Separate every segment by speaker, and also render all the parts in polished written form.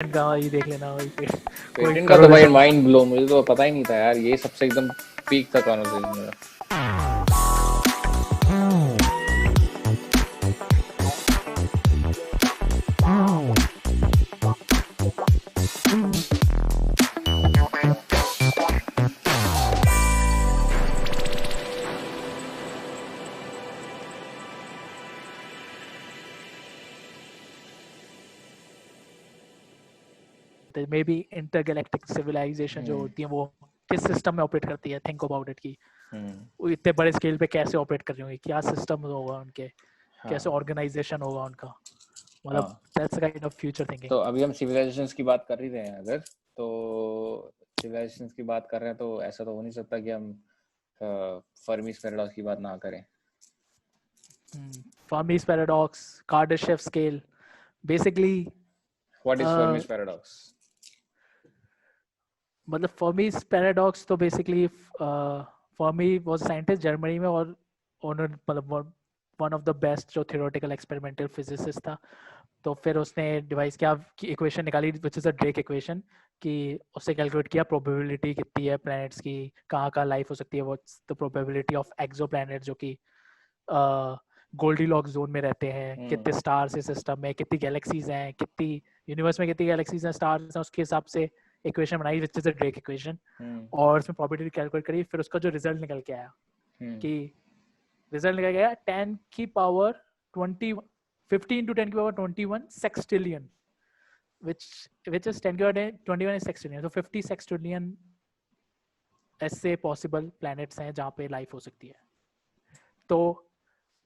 Speaker 1: का ये देख लेना भाई पे कोई
Speaker 2: पेटेंट का तो
Speaker 1: करोड़
Speaker 2: भाई
Speaker 1: रुपए
Speaker 2: माइंड ब्लो, मुझे तो पता ही नहीं था यार, ये सबसे एकदम पीक था कॉन्वर्सेशन मेरा।
Speaker 1: मे बी इंटरगैलेक्टिक सिविलाइजेशन जो
Speaker 2: हम्म।
Speaker 1: होती है वो किस सिस्टम में ऑपरेट करती है, थिंक अबाउट इट की
Speaker 2: हम्म।
Speaker 1: वो इतने बड़े स्केल पे कैसे ऑपरेट कर रही होंगी, क्या सिस्टम होगा उनके, कैसे
Speaker 2: हाँ।
Speaker 1: ऑर्गेनाइजेशन होगा उनका, मतलब
Speaker 2: हाँ,
Speaker 1: that's kind of future thinking.
Speaker 2: तो अभी हम सिविलाइजेशंस की बात कर ही रहे हैं, अगर तो सिविलाइजेशंस की बात कर रहे हैं तो ऐसा तो हो नहीं सकता कि हम फर्मीज पैराडॉक्स की बात ना करें।
Speaker 1: Fermi's paradox, Kardashev scale, basically
Speaker 2: what is Fermi's paradox?
Speaker 1: मतलब फर्मीज पैराडॉक्स तो basically Fermi was scientist Germany में, और उन्होंने मतलब वन ऑफ द बेस्ट जो थियोरेटिकल एक्सपेरिमेंटल फिजिसिस्ट था। तो फिर उसने डिवाइस किया कि इक्वेशन निकाली which is a Drake equation, कि उससे कैलकुलेट किया प्रोबेबिलिटी कितनी है प्लैनेट्स की, कहाँ कहाँ लाइफ हो सकती है, what's the probability of exoplanet जो कि गोल्डी लॉक जोन में रहते हैं,
Speaker 2: हम्म।
Speaker 1: कितने स्टार्स है सिस्टम में, कितनी गैलेक्सीज हैं, कितनी यूनिवर्स में कितनी गैलेक्सीज हैं, स्टार्स हैं, उसके हिसाब से इक्वेशन बनाई which is a Drake equation.
Speaker 2: Hmm.
Speaker 1: और उसमें प्रोबेबिलिटी कैलकुलेट करी, फिर उसका जो रिजल्ट निकल के आया
Speaker 2: हम्म।
Speaker 1: कि रिजल्ट निकल गया 10 की पावर 20, 15 to 10 की पावर 21 सेक्सटिलियन, which is 10 की पावर 21 is sextillion, so 50 सेक्सटिलियन ऐसे पॉसिबल प्लैनेट्स हैं जहाँ पे लाइफ हो सकती है। तो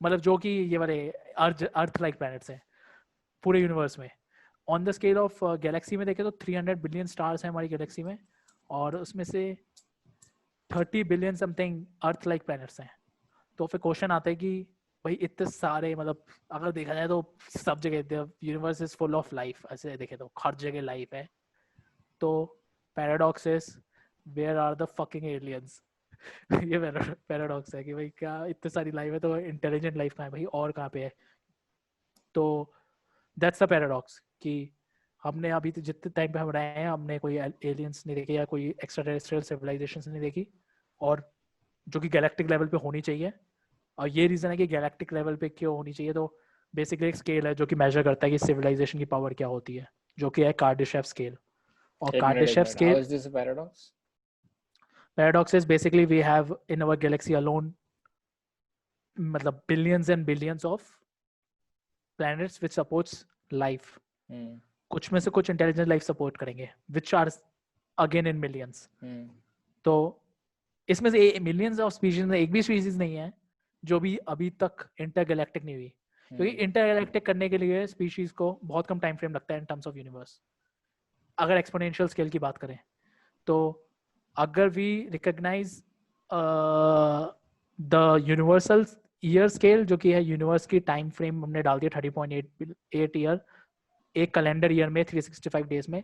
Speaker 1: मतलब जो कि ये वाले अर्थ लाइक प्लैनेट्स हैं पूरे यूनिवर्स में। On the scale of Galaxy में देखें तो 300 बिलियन स्टार्स हैं हमारी गैलेक्सी में, और उसमें से 30 billion something earth like planets हैं। तो फिर क्वेश्चन आता है कि भाई इतने सारे, मतलब अगर देखा जाए तो सब जगह universe is full of life, ऐसे देखे तो हर जगह लाइफ है। तो paradox is where are the fucking aliens. ये पैराडॉक्स है कि भाई क्या इतनी सारी लाइफ है तो इंटेलिजेंट लाइफ कहाँ है भाई, और कहाँ पे है। तो दैट्स द पैराडॉक्स कि हमने अभी तो जितने टाइम पे हम रहे हैं हमने कोई एलियंस नहीं देखे या कोई एक्स्ट्रा टेरेस्ट्रियल सिविलाइजेशन नहीं देखी, और जो कि गैलेक्टिक लेवल पे होनी चाहिए। और ये रीज़न है कि गैलेक्टिक लेवल पे क्यों होनी चाहिए, तो बेसिकली एक स्केल है जो कि मेजर करता है कि सिविलाइजेशन की पावर क्या होती है, जो कि है कार्डाशेव स्केल। और
Speaker 2: एक
Speaker 1: Kardashev
Speaker 2: minute, how
Speaker 1: scale
Speaker 2: is this a paradox?
Speaker 1: Paradox is basically we have in our galaxy alone मतलब billions and billions of planets which supports life.
Speaker 2: Hmm.
Speaker 1: कुछ में से कुछ इंटेलिजेंट लाइफ सपोर्ट करेंगे which are again in millions.
Speaker 2: Hmm.
Speaker 1: तो इसमें से millions of species में एक भी स्पीशीज नहीं है जो भी अभी तक इंटरगैलेक्टिक नहीं हुई, क्योंकि
Speaker 2: हम्म।
Speaker 1: इंटरगैलेक्टिक करने के लिए स्पीशीज को बहुत कम टाइम फ्रेम लगता है इन टर्म्स ऑफ यूनिवर्स। अगर एक्सपोनेंशियल स्केल की बात करें तो अगर we recognize the universal year scale जो कि है यूनिवर्स की टाइम फ्रेम हमने डाल दिया 30.8 ईयर एक कैलेंडर ईयर में 365 डेज में,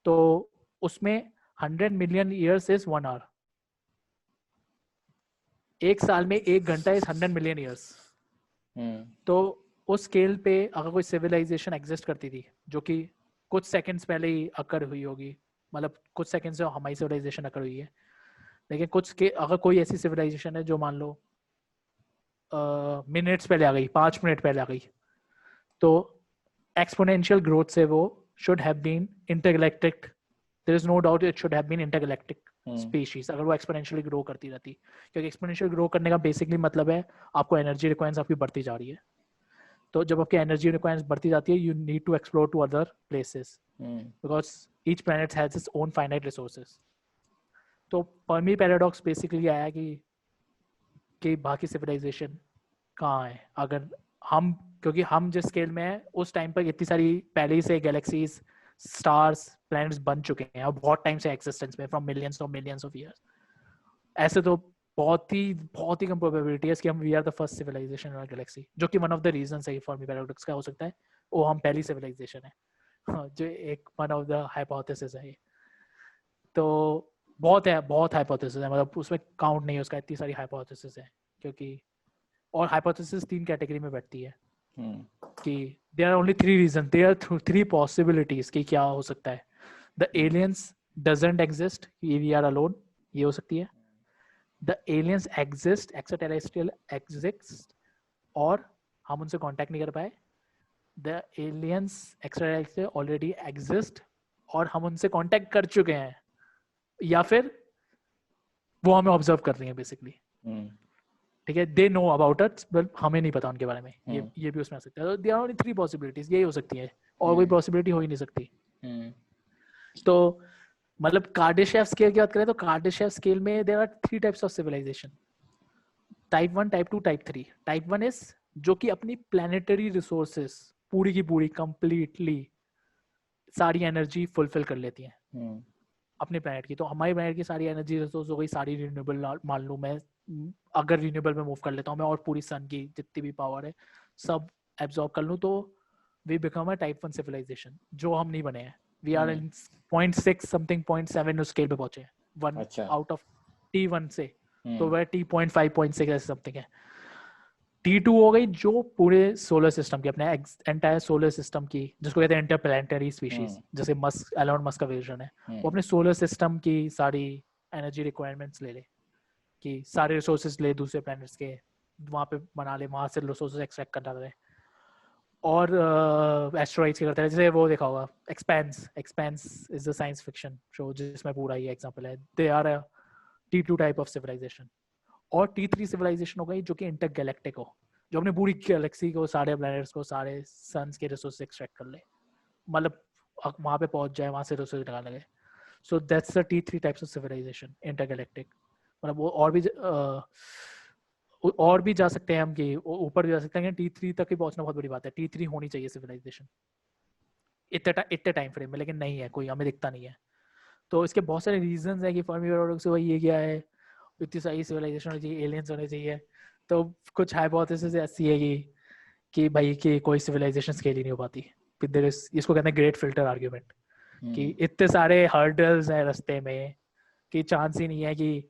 Speaker 1: तो उसमें 100 मिलियन ईयर्स इज 1 आवर। एक साल में 1 घंटा इज 100 मिलियन ईयर्स।
Speaker 2: हम्म।
Speaker 1: तो उस स्केल पे अगर कोई सिविलाइजेशन एग्जिस्ट करती थी जो कि कुछ सेकंड्स पहले ही अकर हुई होगी, मतलब कुछ सेकंड्स से हमारी सिविलाइजेशन अकर हुई है, लेकिन कुछ के अगर कोई ऐसी सिविलाइजेशन है जो मान लो मिनट्स पहले आ गई, 5 मिनट पहले आ गई, तो एक्सपोनेंशियल ग्रोथ से वो should have been intergalactic. There is no doubt it should have been intergalactic
Speaker 2: hmm.
Speaker 1: Species अगर वो एक्सपोनेंशियली ग्रो करती रहती, क्योंकि एक्सपोनेंशियल ग्रो करने का बेसिकली मतलब है आपको एनर्जी रिक्वायरमेंट्स आपकी बढ़ती जा रही है। तो जब आपकी एनर्जी रिक्वायरमेंट्स बढ़ती जाती है you need to explore to other places
Speaker 2: hmm.
Speaker 1: Because each planet has its own finite resources. तो फर्मी पैराडॉक्स बेसिकली आया कि बाकी सिविलाइजेशन कहाँ है अगर हम, क्योंकि हम जिस स्केल में है उस टाइम पर इतनी सारी पहले ही से गैलेक्सीज स्टार्स प्लैनेट्स बन चुके हैं और बहुत टाइम से एक्सिस्टेंस में फ्रॉम मिलियंस ऑफ ईयर्स। ऐसे तो बहुत ही कम प्रोबेबिलिटी है कि हम we are the first civilisation in our galaxy, जो कि वन ऑफ द रीजन है फर्मी पैराडॉक्स का हो सकता है वो हम पहली सिविलाइजेशन है। हाँ, जो एक वन ऑफ द हाइपोथेसिस है ये। तो बहुत हाइपोथेसिस है, मतलब उसमें काउंट नहीं है उसका, इतनी सारी हाइपोथेसिस है। क्योंकि और हाइपोथेसिस 3 कैटेगरी में बैठती है
Speaker 2: हम्म।
Speaker 1: कि there are only three reasons, there are three possibilities कि क्या हो सकता है. The aliens doesn't exist, we are alone, ये हो सकती है. The aliens exist, extraterrestrial exist, और हम उनसे कांटेक्ट नहीं कर पाए. The aliens extraterrestrial already exist, और हम उनसे कांटेक्ट कर चुके हैं, या फिर वो हमें ऑब्जर्व कर रही हैं बेसिकली. ठीक है, दे नो अबाउट अस बट हमें नहीं पता उनके बारे में. ये भी उसमें आ सकता है. There are only three possibilities, यही हो सकती है, और कोई पॉसिबिलिटी हो ही नहीं सकती. तो मतलब कार्डाशेव स्केल की बात करें तो कार्डाशेव स्केल में there are three types of civilisation. Type 1, type 2, type 3. Type 1 is जो कि अपनी प्लैनेटरी रिसोर्सेस पूरी की पूरी कंप्लीटली सारी एनर्जी फुलफिल कर लेती हैं अपने प्लैनेट की. तो हमारी प्लैनेट की सारी एनर्जी रिसोर्स हो गई सारी रिन्यूएबल. मान लूं मैं अगर रिन्यूएबल में मूव कर लेता हूँ मैं, और पूरी सन की जितनी भी पावर है सब एब्जॉर्ब कर लूँ, तो we become a type 1 civilisation, जो हम नहीं बने हैं. वी आर इन 0.6 समथिंग 0.7 उस स्केल पे पहुंचे हैं, 1 आउट ऑफ T1 से. तो वह T.5 0.6 ऐसे समथिंग है. T2 हो गई जो पूरे सोलर सिस्टम की, अपने एंटायर सोलर सिस्टम की, जिसको कहते हैं इंटरप्लैनेटरी स्पीशीज, जैसे मस्क, एलोन मस्क का विजन है, वो अपने सोलर सिस्टम की सारी एनर्जी रिक्वायरमेंट्स ले ले, कि सारे रिसोर्सेज ले दूसरे प्लैनेट्स के, वहाँ पे बना ले, वहाँ से रिसोर्सेज एक्सट्रैक्ट करना रहे. और एस्ट्रॉइड्स की करते हैं, जैसे वो देखा होगा Expanse. Expanse is the science fiction show जिसमें पूरा ये एग्जांपल है. They are a T2 type of civilisation. और T3 सिविलाइजेशन हो गई जो कि इंटरगैलेक्टिक हो, जो अपने पूरी गैलेक्सी को, सारे प्लैनेट्स को, सारे सन्स के रिसोर्स एक्सट्रैक्ट कर ले, मतलब वहाँ पे पहुंच जाए, वहाँ से रिसोर्स निकालने लगे. So that's the T3 types of civilisation, intergalactic. मतलब वो और भी जा सकते हैं हम, कि ऊपर भी जा सकते हैं. T3 तक ही पहुंचना बहुत बड़ी बात है. T3 होनी चाहिए सिविलाइजेशन इतने टाइम फ्रेम में, लेकिन नहीं है कोई, हमें दिखता नहीं है. तो इसके बहुत सारे रीजंस है कि फर्मी पैराडॉक्स हुआ, ये क्या है, इतनी सारी सिविलाइजेशन होनी चाहिए, एलियंस होने चाहिए. तो कुछ हाइपोथेसिस ऐसी है कि भाई कि कोई सिविलाइजेशन स्केल ही नहीं हो पाती. फिर देयर इज, इसको कहते हैं ग्रेट फिल्टर आर्ग्यूमेंट, कि इतने सारे हर्डल्स हैं रास्ते में कि चांस ही नहीं है कि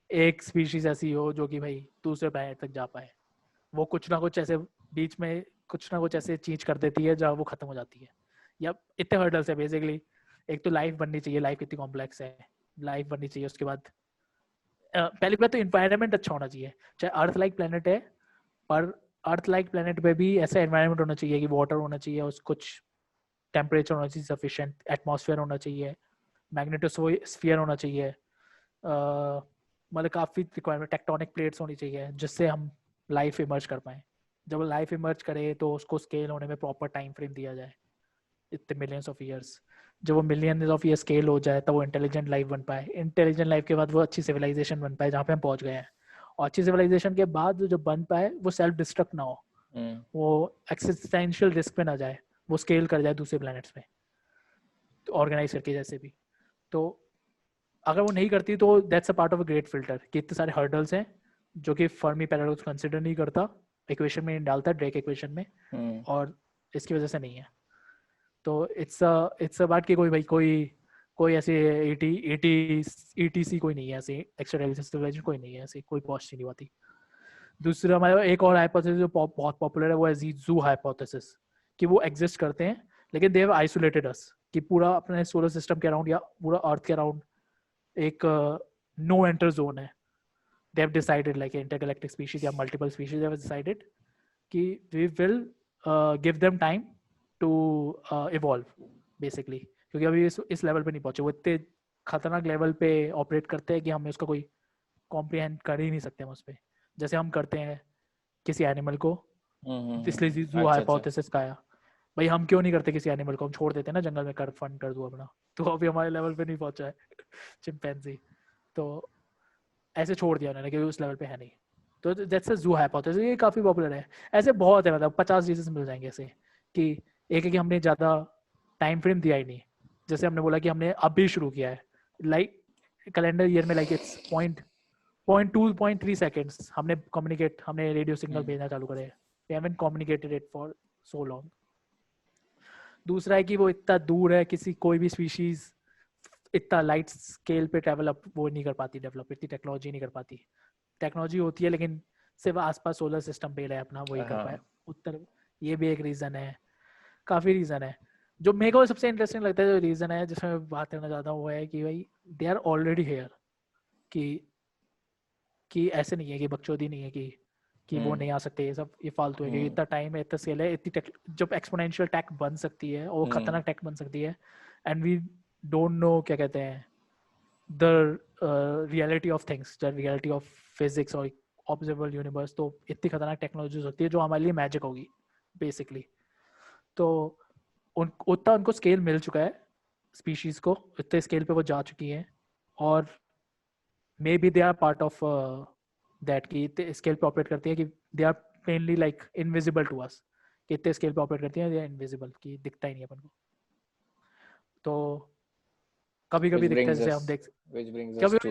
Speaker 1: एक स्पीशीज ऐसी हो जो कि भाई दूसरे प्लैनेट तक जा पाए. वो कुछ ना कुछ ऐसे बीच में कुछ ना कुछ ऐसे चीज कर देती है जहाँ वो खत्म हो जाती है. या इतने हर्डल्स है बेसिकली. एक तो लाइफ बननी चाहिए, लाइफ कितनी कॉम्प्लेक्स है, लाइफ बननी चाहिए. उसके बाद पहली बात तो इन्वायरमेंट अच्छा होना चाहिए. चाहे अर्थ लाइक प्लेनेट है, पर अर्थ लाइक प्लेनेट पे भी ऐसा एनवायरनमेंट होना चाहिए कि वाटर होना चाहिए, और कुछ टेम्परेचर होना चाहिए सफिशिएंट, एटमॉस्फेयर होना चाहिए, मैग्नेटोस्फीयर होना चाहिए, मतलब काफ़ी रिक्वायरमेंट, टेक्टोनिक प्लेट्स होनी चाहिए जिससे हम लाइफ इमर्ज कर पाए. जब लाइफ इमर्ज करे तो उसको स्केल होने में प्रॉपर टाइम फ्रेम दिया जाए, इतने मिलियंस ऑफ ईयर्स. जब वो मिलियंस ऑफ ईयर स्केल हो जाए तब वो इंटेलिजेंट लाइफ बन पाए. इंटेलिजेंट लाइफ के बाद वो अच्छी सिविलाइजेशन बन पाए जहाँ पे हम पहुंच गए हैं. और अच्छी सिविलाइजेशन के बाद जो बन पाए वो सेल्फ डिस्ट्रक्ट ना हो, वो एक्सिस्टेंशियल रिस्क पे ना जाए, वो स्केल कर जाए दूसरे प्लैनेट्स पे ऑर्गेनाइज करके जैसे भी. तो अगर वो नहीं करती तो that's a part of a great filter, कि इतने सारे हर्डल्स हैं जो कि फर्मी पैराडॉक्स कंसिडर नहीं करता, इक्वेशन में डालता, ड्रेक इक्वेशन में, और इसकी वजह से नहीं है. तो इट्स अ बात कि कोई भाई कोई ऐसे ETC कोई नहीं है, ऐसे एक्स्ट्रा सिविलाइजेशन कोई नहीं है, ऐसे कोई पहुंच नहीं पाती. दूसरा हमारा एक और हाइपोथेसिस जो बहुत पॉपुलर है वो है ज़ू हाइपोथेसिस, कि वो एग्जिस्ट करते हैं लेकिन दे हैव आइसोलेटेड अस, कि पूरा अपने सोलर सिस्टम के अराउंड या पूरा अर्थ के अराउंड एक नो एंटर जोन है. They have decided like intergalactic species या मल्टीपल स्पीशीज हैव डिसाइडेड कि we will give them time to evolve basically, क्योंकि अभी इस लेवल पे नहीं पहुंचे. वो इतने खतरनाक लेवल पे ऑपरेट करते हैं कि हमें उसका कोई कॉम्प्रिहेंड कर ही नहीं सकते हम उस पर, जैसे हम करते हैं किसी एनिमल को. इसलिए ज़ू हाइपोथेसिस का आया. भाई हम क्यों नहीं करते किसी एनिमल को, हम छोड़ देते हैं ना जंगल में, कर फन कर दो अपना. तो अभी हमारे लेवल पे नहीं पहुंचा है चिंपैंजी, तो ऐसे छोड़ दिया उन्होंने क्योंकि उस लेवल पे है नहीं. तो दैट्स अ ज़ू हाइपोथेसिस, ये काफ़ी पॉपुलर है. ऐसे बहुत है, मतलब 50 रीजंस मिल जाएंगे ऐसे, कि एक है कि हमने ज़्यादा टाइम फ्रेम दिया ही नहीं. जैसे हमने बोला कि हमने अभी शुरू किया है, लाइक कैलेंडर ईयर में, लाइक इट्स 0.3 सेकेंड्स हमने रेडियो सिग्नल भेजना चालू करे. We haven't communicated it for so long. दूसरा है कि वो इतना दूर है, कोई भी स्पीशीज इतना लाइट स्केल पे डेवलप वो नहीं कर पाती, डेवलप इतनी टेक्नोलॉजी नहीं कर पाती. टेक्नोलॉजी होती है लेकिन सिर्फ आसपास सोलर सिस्टम पे है अपना, वही कर पाए उत्तर. ये भी एक रीजन है. काफी रीजन है। जो मेरे को सबसे इंटरेस्टिंग लगता है, जो रीजन है जिसमें मैं बात करना चाहता हूँ, वो है कि भाई दे आर ऑलरेडी हियर। कि ऐसे नहीं है कि बकचोदी नहीं है कि वो नहीं आ सकते, ये सब ये फालतू है, क्योंकि इतना टाइम है, इतना स्केल है, इतनी जब एक्सपोनेंशियल टेक बन सकती है और वो खतरनाक टेक बन सकती है, एंड वी डोंट नो क्या कहते हैं the reality of things, the reality of physics और ऑब्जर्वेबल यूनिवर्स, तो इतनी खतरनाक टेक्नोलॉजी होती है जो हमारे लिए मैजिक होगी बेसिकली। तो उतना उनको स्केल मिल चुका है स्पीशीज को, इतने स्केल पे वो जा चुकी हैं, और maybe they are part of that, कि इतने स्केल पे ऑपरेट करती है कि दे are plainly like invisible to us, कि इतने स्केल पे ऑपरेट करती है, दे आर इनविजिबल, कि दिखता ही नहीं अपन को। तो कभी कभी दिखता है, जैसे हम देख कभी कभी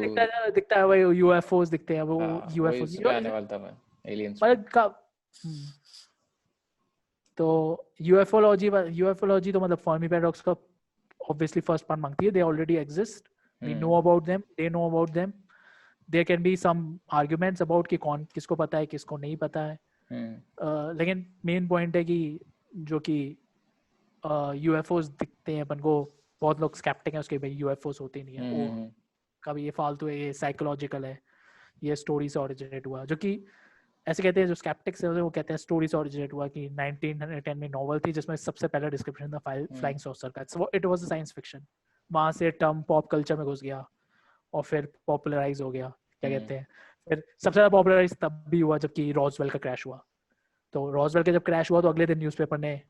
Speaker 1: दिखता है भाई यूएफओस दिखते हैं, वो यूएफओ
Speaker 2: वही आने वाला था मैं, एलियंस
Speaker 1: तो यूएफओलॉजी तो मतलब फर्मी पैराडॉक्स का ऑब्वियसली फर्स्ट पार्ट मांगती है। They already exist, we know about them, they know about them, there can be some arguments about कि कौन किसको पता है किसको नहीं पता है। लेकिन मेन पॉइंट है कि जो कि यूएफओस दिखते हैं अपन को, बहुत लोग स्केप्टिक हैं उसके, भाई यूएफओस होते नहीं है, वो कभी ये फालतू है, ये साइकोलॉजिकल है, ये स्टोरी से ओरिजिनेट हुआ, जो कि ऐसे कहते हैं जो स्केप्टिक्स है वो कहते हैं स्टोरी से ओरिजिनेट हुआ, कि 1910 में नॉवल थी जिसमें सबसे पहला डिस्क्रिप्शन था फ्लाइंग सॉसर का, it was a science fiction, वहां से टर्म पॉप कल्चर में घुस गया और फिर पॉपुलराइज हो गया, क्या कहते हैं, फिर सबसे ज्यादा पॉपुलराइज तब भी हुआ जबकि रॉसवेल का क्रैश हुआ। तो रॉसवेल का जब क्रैश हुआ तो अगले दिन न्यूज़पेपर ने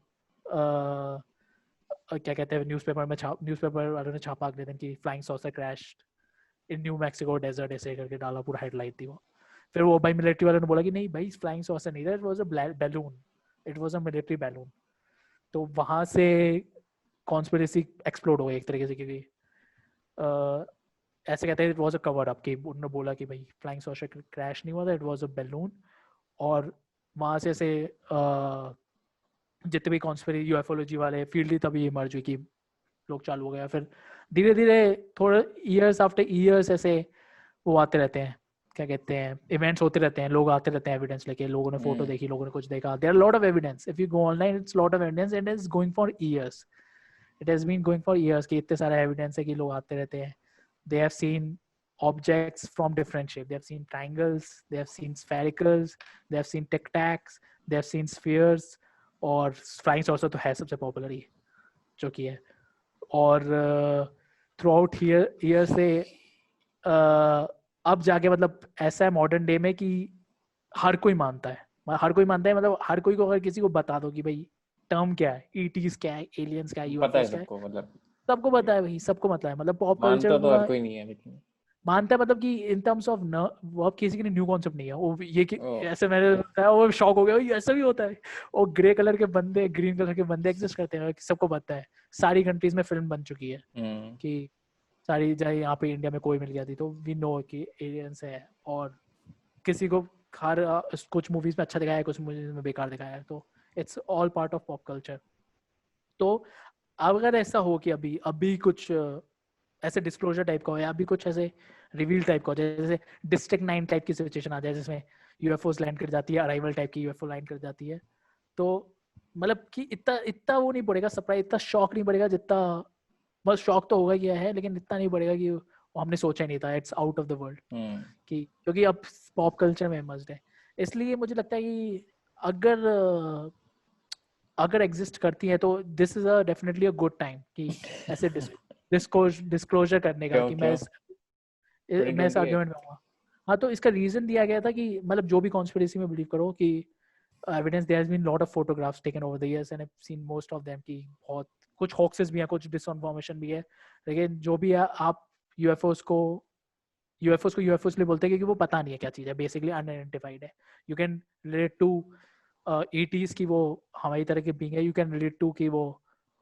Speaker 1: क्या कहते हैं न्यूज़पेपर वालों ने छापा अगले दिन कि फ्लाइंग सॉसर क्रैश्ड इन न्यू मैक्सिको डेजर्ट, ऐसे करके डाला, पूरा हेडलाइन थी वो। फिर वो भाई मिलिट्री वालों ने बोला कि नहीं भाई फ्लाइंग सॉसर नहीं था, it was a balloon, it was a military balloon. तो वहां से कॉन्स्पिरेसी एक्सप्लोड हो गई एक तरीके से, क्योंकि ऐसे कहते हैं it was a cover up, कि उन्होंने बोला कि भाई फ्लाइंग सॉसर क्रैश नहीं हुआ था, इट वाज अ बैलून। और वहां से जितने भी कॉन्स्पिरेसी यूएफओलॉजी वाले फील्ड ही तभी इमर्ज हुई, कि लोग चालू हो गया। फिर धीरे धीरे थोड़े ईयर्स आफ्टर ईयर्स ऐसे वो आते रहते हैं, क्या कहते हैं, इवेंट्स होते रहते हैं, लोग आते रहते हैं एविडेंस लेके, लोगों ने फोटो देखी, लोगों ने कुछ देखा, there are lot of evidence, if you go online it's lot of evidence, and it's going for years, it has been going for years, कि इतने सारे एविडेंस है कि लोग आते रहते हैं, they have seen objects from different shape, they have seen triangles, they have seen sphericals, they have seen tic tacs, they have seen spheres, और फ्लाइंग सॉसर तो है सबसे पॉपुलर ही जो कि है। और थ्रू आउट ईयर से अब जाके मतलब ऐसा है मॉडर्न डे में कि हर कोई मानता है, मतलब हर कोई को अगर किसी को बता दो कि भाई टर्म क्या है, ईटीज क्या है, एलियंस क्या है, यूएफओस क्या है, सबको पता है भाई, सबको पता है, मतलब पॉप कल्चर
Speaker 2: तो हर कोई नहीं है लेकिन
Speaker 1: मानता है, मतलब कि इन टर्म्स ऑफ वो किसी के लिए न्यू कॉन्सेप्ट नहीं है वो, ये कि ऐसे मैंने बताया वो शॉक हो गया, ये ऐसा भी होता है, और ग्रे कलर के बंदे, ग्रीन कलर के बंदे एग्जिस्ट करते हैं, सबको पता है, सारी कंट्रीज में फिल्म बन चुकी है कि सारी, चाहे यहाँ पे इंडिया में कोई मिल गया थी तो वी नो कि एलियंस है, और किसी को हर कुछ मूवीज में अच्छा दिखाया है, कुछ मूवीज में बेकार दिखाया है, तो it's all part of pop culture. तो अगर ऐसा हो कि अभी कुछ ऐसे डिस्क्लोजर टाइप का हो, या अभी कुछ ऐसे रिवील टाइप का हो जाए, जैसे डिस्ट्रिक्ट 9 टाइप की सिचुएशन आ जाए जिसमें यूएफओस लैंड कर जाती है, अराइवल टाइप की यूएफओ लैंड कर जाती है, तो मतलब कि इतना वो नहीं पड़ेगा सरप्राइज, इतना शॉक नहीं पड़ेगा जितना, बस शॉक तो होगा गया है, लेकिन इतना नहीं पड़ेगा कि वो हमने सोचा ही नहीं था, it's out of the world, कि क्योंकि अब पॉप कल्चर में इमर्ज्ड है। इसलिए मुझे लगता है कि अगर एग्जिस्ट करती है तो this is a definitely a good time कि ऐसे डिस्क्लोजर करने का, कि मैं इस आर्गुमेंट में हूँ। हाँ, तो इसका रीजन दिया गया था कि मतलब जो भी कॉन्स्पिरेसी में बिलीव करो कि evidence, there has been lot of photographs taken over the years and I have seen most of them, कि बहुत कुछ हॉक्सेस भी हैं, कुछ डिसइंफॉर्मेशन भी है, लेकिन जो भी है, आप यूएफओस को यूएफओस लिए बोलते हैं क्योंकि वो पता नहीं है क्या चीज़ है, बेसिकली अनआइडेंटिफाइड है। यू कैन रिलेट टू ईटीज की वो हमारी तरह के बीइंग है, यू कैन रिलेट टू कि वो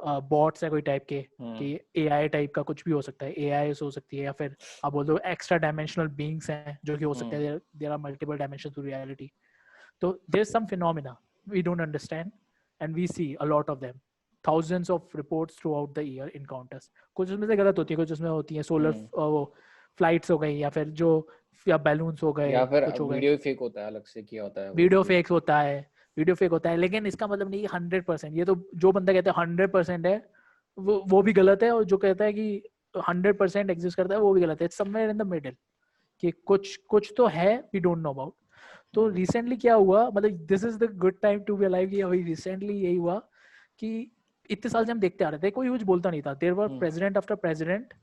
Speaker 1: बॉट्स है कोई टाइप के, कि एआई टाइप का कुछ भी हो सकता है, एआई हो सकती है, या फिर आप बोल दो एक्स्ट्रा डायमेंशनल बीइंग्स हैं जो कि हो सकते हैं, there are multiple dimensions to reality. तो there is some phenomena we don't understand and we see a lot of them, thousands of reports throughout the year encounters। कुछ उसमें से गलत होती है, कुछ उसमें होती है सोलर वो फ्लाइट्स हो गई, या फिर जो या बैलून्स हो गए,
Speaker 2: या फिर
Speaker 1: कुछ हो गए,
Speaker 2: वीडियो फेक होता है, अलग से किया होता है,
Speaker 1: वीडियो फेक्स होता है, वीडियो फेक होता है, लेकिन इसका मतलब नहीं 100%। ये तो जो बंदा कहता है 100% है वो भी गलत है, और जो कहता है कि 100% एग्जिस्ट करता है वो भी गलत है। It's somewhere in the middle कि कुछ कुछ तो है, वी डोंट नो अबाउट। तो रिसेंटली क्या हुआ, मतलब this is the good time to be alive, कि अभी रिसेंटली यही हुआ कि इतने साल से हम देखते आ रहे थे, कोई कुछ बोलता नहीं था। There were president after president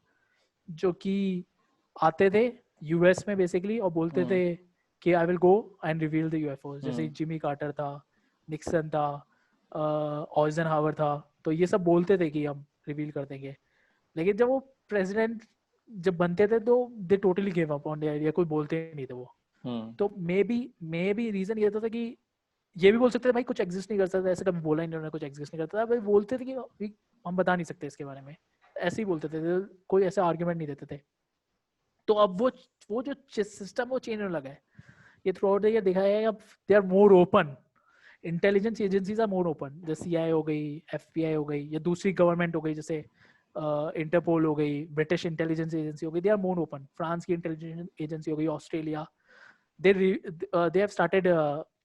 Speaker 1: जो कि आते थे यूएस में बेसिकली और बोलते थे कि I will go and reveal the UFO. जैसे जिमी कार्टर था, निक्सन था, ऑइजनहावर था, तो ये सब बोलते थे कि हम रिवील कर देंगे। लेकिन जब वो प्रेसिडेंट जब बनते थे तो दे totally give up on the idea, कोई बोलते नहीं थे वो। तो मे बी रीजन ये था कि ये भी बोल सकते थे भाई कुछ एग्जिस्ट नहीं कर सकता, ऐसे कभी बोला ही नहीं उन्होंने, कुछ एग्जिस्ट नहीं करता था भाई। बोलते थे कि हम बता नहीं सकते इसके बारे में, ऐसे ही बोलते थे, कोई ऐसा आर्ग्यूमेंट नहीं देते थे। तो अब वो जो सिस्टम वो चेंज होने लगा है। ये थ्रू आउट द ईयर देखा है, अब they are more open, intelligence agencies are more open, जैसे सीआईए हो गई, एफबीआई हो गई, या दूसरी गवर्नमेंट हो गई जैसे इंटरपोल हो गई, ब्रिटिश इंटेलिजेंस एजेंसी हो गई, they are more open. France की इंटेलिजेंस एजेंसी हो गई, ऑस्ट्रेलिया, they have started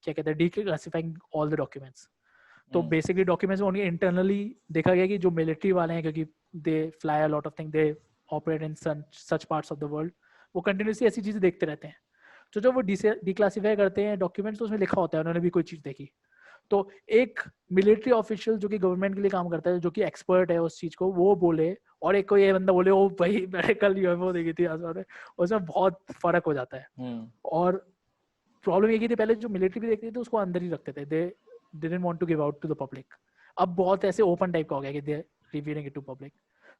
Speaker 1: क्या कहते हैं declassifying all the documents. तो बेसिकली डॉक्यूमेंट्स में उनके इंटरनली देखा गया कि जो मिलिट्री वाले हैं, क्योंकि they fly a lot of thing, they operate in such parts of the world, वो कंटिन्यूसली ऐसी चीजें देखते रहते हैं। तो जब वो डिक्लासिफाई करते हैं डॉक्यूमेंट्स, तो उसमें लिखा होता है उन्होंने भी कोई चीज देखी। तो एक मिलिट्री ऑफिशियल जो कि गवर्नमेंट के लिए काम करता है, जो कि एक्सपर्ट है उस चीज को, वो बोले, और एक कोई ये बंदा बोले ओ भाई मैंने कल यूएफओ देखी थी आसमान में, उसमें बहुत फर्क हो जाता है। और प्रॉब्लम ये की थी, पहले जो मिलिट्री भी देखती थी उसको अंदर ही रखते थे, they didn't want to give out to the public. अब बहुत ऐसे ओपन टाइप का हो गया कि they revealing it to public.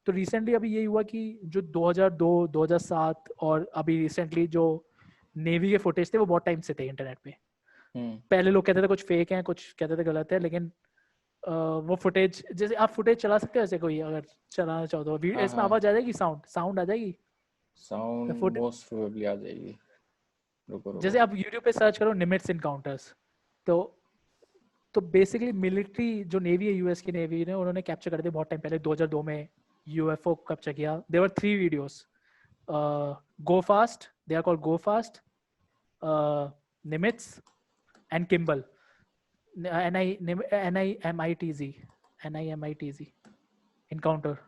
Speaker 1: तो रिसेंटली अभी यही हुआ कि जो 2002 2007 और अभी रिसेंटली जो नेवी के फुटेज थे वो बहुत टाइम से थे इंटरनेट पे। पहले लोग कहते थे कुछ फेक है, कुछ कहते थे गलत है, लेकिन वो फुटेज, जैसे आप फुटेज चला सकते हो ऐसे, कोई अगर चलाना चाहो तो इसमें आवाज आ जाएगी, साउंड आ जाएगी,
Speaker 2: साउंड मोस्ट प्रोबेबली आ जाएगी। रुको
Speaker 1: जैसे आप यूट्यूब पे सर्च करो निमिट्स इनकाउंटर्स, तो बेसिकली मिलिट्री जो नेवी है, यूएस की नेवी ने, उन्होंने कैप्चर कर दिया बहुत टाइम पहले, 2002 में यूएफओ कैप्चर किया। There were 3 videos, go fast, they are called go fast, Nimitz and gimbal, NIMITZ encounter.